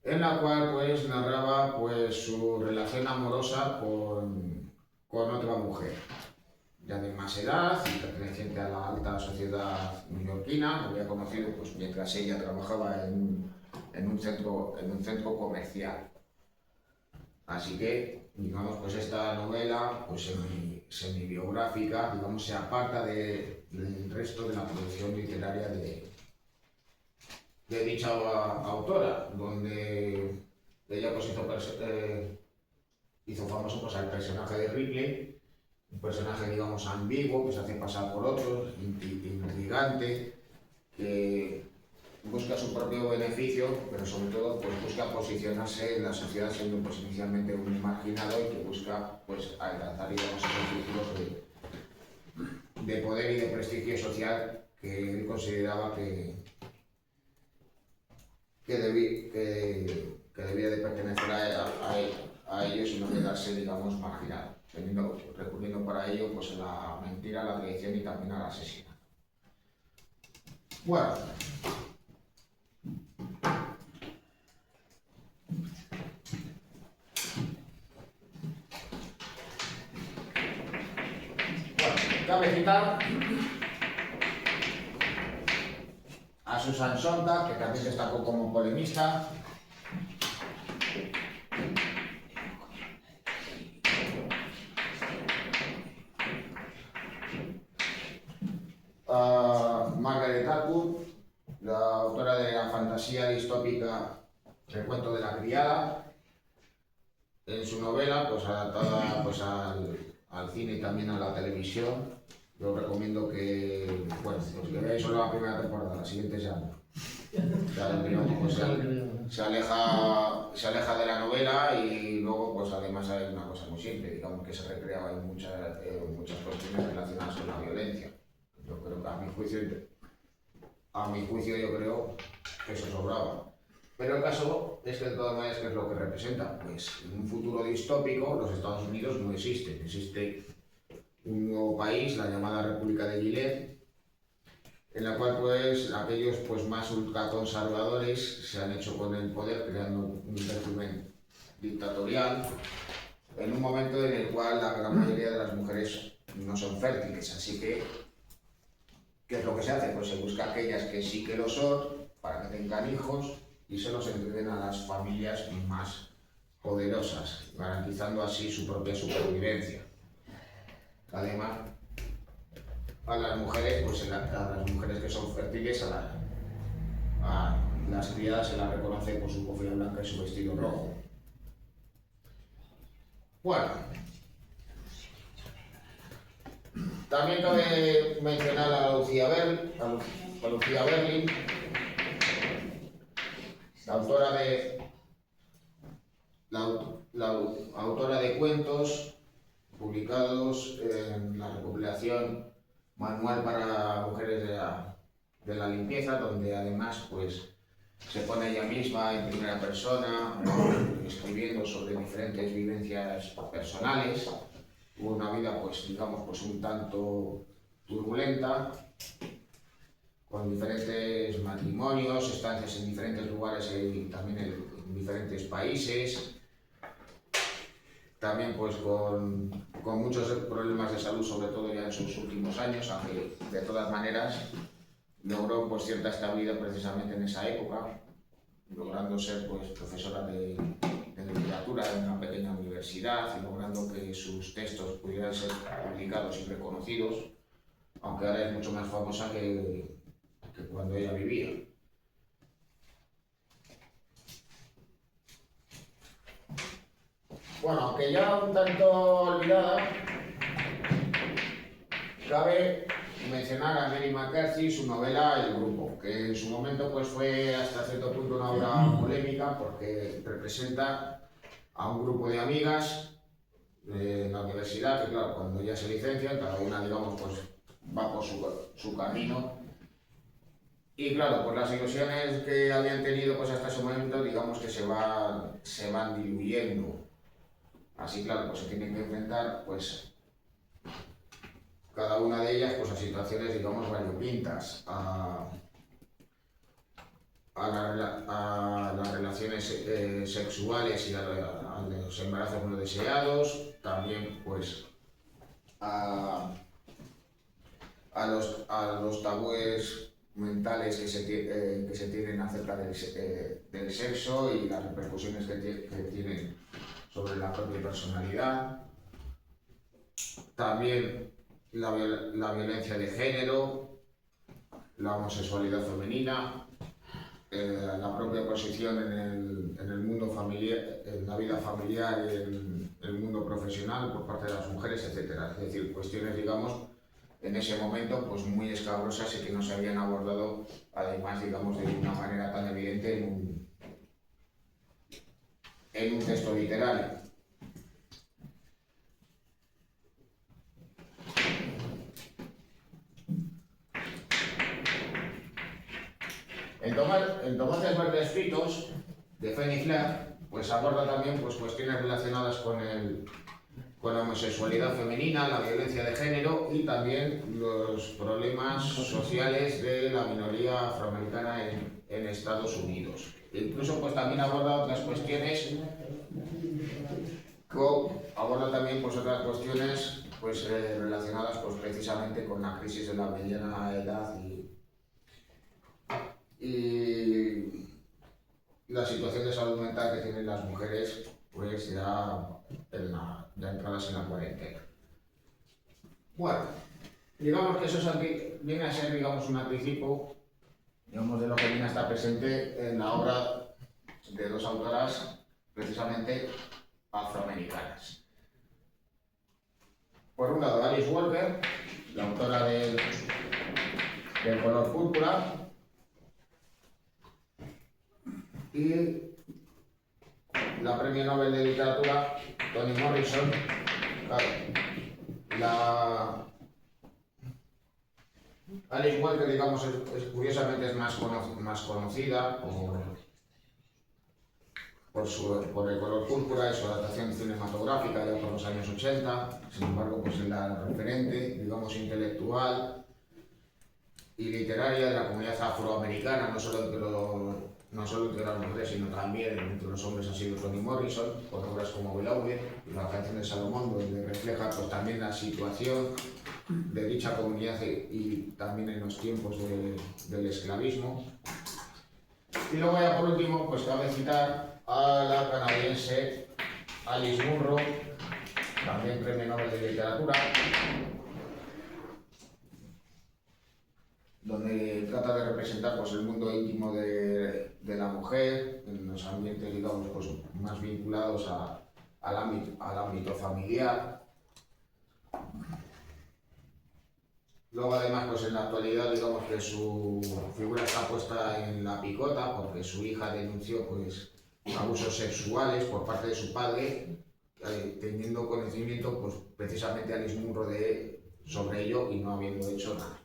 en la cual pues narraba pues su relación amorosa con otra mujer, ya de más edad y perteneciente a la alta sociedad neoyorquina. La había conocido pues mientras ella trabajaba en un centro comercial. Así que, digamos, pues esta novela, pues semi-biográfica, digamos, se aparta del resto de la producción literaria de dicha autora, donde ella pues hizo famoso pues al personaje de Ripley, un personaje, digamos, ambiguo, que se hace pasar por otro, intrigante, que busca su propio beneficio, pero sobre todo pues busca posicionarse en la sociedad siendo pues inicialmente un marginado y que busca pues alcanzar, digamos, objetivos de poder y de prestigio social que él consideraba que debía de pertenecer a ellos y no quedarse, digamos, marginado, recurriendo para ello pues a la mentira, a la traición y también al asesinato. Bueno, cabe citar a Susan Sontag, que también destacó como polemista, Margaret Atwood, la autora de la fantasía distópica El cuento de la criada, en su novela, pues adaptada pues, al cine y también a la televisión. Yo os recomiendo que, bueno, pues que veáis solo la primera temporada, la siguiente ya no. Ya, digamos, pues, se aleja de la novela y luego pues además hay una cosa muy simple, digamos que se recrea en muchas cuestiones relacionadas con la violencia. Yo creo que a mi juicio yo creo que eso sobraba. Pero el caso es que de todas maneras, ¿qué es lo que representa? Pues en un futuro distópico los Estados Unidos no existen. Existe un nuevo país, la llamada República de Gilead, en la cual pues aquellos pues más ultraconservadores se han hecho con el poder creando un régimen dictatorial en un momento en el cual la gran mayoría de las mujeres no son fértiles, así que ¿qué es lo que se hace? Pues se busca aquellas que sí que lo son para que tengan hijos y se los entreguen a las familias más poderosas, garantizando así su propia supervivencia. Además, a las mujeres, pues a las mujeres que son fértiles, a las criadas se las reconoce por su cofia blanca y su vestido rojo. Bueno, también cabe mencionar a Lucía Berlin, la autora de cuentos publicados en la recopilación Manual para Mujeres de la Limpieza, donde además pues, se pone ella misma en primera persona, escribiendo sobre diferentes vivencias personales. Tuvo una vida, pues, digamos, pues, un tanto turbulenta, con diferentes matrimonios, estancias en diferentes lugares y también en diferentes países. También pues con muchos problemas de salud, sobre todo ya en sus últimos años, aunque de todas maneras logró pues cierta estabilidad precisamente en esa época, logrando ser pues profesora de literatura en una pequeña universidad y logrando que sus textos pudieran ser publicados y reconocidos, aunque ahora es mucho más famosa que cuando ella vivía. Bueno, aunque ya un tanto olvidada, cabe mencionar a Mary McCarthy, su novela El grupo, que en su momento pues, fue hasta cierto punto una obra polémica porque representa a un grupo de amigas de la universidad que claro, cuando ya se licencian, cada una digamos pues va por su camino. Y claro, pues las ilusiones que habían tenido pues hasta ese momento digamos que se van diluyendo. Así claro, pues se tienen que enfrentar pues cada una de ellas pues a situaciones digamos variopintas, a las relaciones sexuales y a los embarazos no deseados, también pues a los tabúes mentales que se tienen acerca del sexo y las repercusiones que tienen sobre la propia personalidad. También la violencia de género, la homosexualidad femenina, la propia posición en el mundo familiar, en la vida familiar y en el mundo profesional por parte de las mujeres, etc. Es decir, cuestiones, digamos, en ese momento pues muy escabrosas y que no se habían abordado, además, digamos, de una manera tan evidente en un texto literario. En Tomates Verdes Fritos, de Fanny Flagg, pues aborda también pues, cuestiones relacionadas con la homosexualidad femenina, la violencia de género y también los problemas sociales de la minoría afroamericana en Estados Unidos. Incluso pues también aborda otras cuestiones, pues, relacionadas pues, precisamente con la crisis de la mediana edad y la situación de salud mental que tienen las mujeres pues ya entradas en la cuarentena. Bueno, Digamos que eso viene a ser, digamos, un anticipo, digamos, de lo que viene a estar presente en la obra de dos autoras precisamente afroamericanas. Por un lado, Alice Walker, la autora del color púrpura, y la premio Nobel de Literatura, Toni Morrison. Claro, Alice Walker, digamos, curiosamente es más conocida por el color púrpura y su adaptación cinematográfica ya por los años 80. Sin embargo, pues es la referente, digamos, intelectual y literaria de la comunidad afroamericana, no solo entre las mujeres, sino también entre los hombres ha sido Toni Morrison, con obras como Beloved y la canción de Salomón, donde refleja pues, también la situación de dicha comunidad y también en los tiempos del esclavismo. Y luego ya por último, pues cabe citar a la canadiense Alice Munro, también premio Nobel de Literatura, donde trata de representar pues, el mundo íntimo de la mujer, en los ambientes, digamos, pues, más vinculados al ámbito familiar. Luego, además, pues, en la actualidad, digamos que su figura está puesta en la picota porque su hija denunció pues, abusos sexuales por parte de su padre, teniendo conocimiento pues, precisamente Alice Munro sobre ello y no habiendo hecho nada.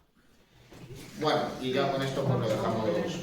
Bueno, y ya con esto pues lo dejamos por hoy.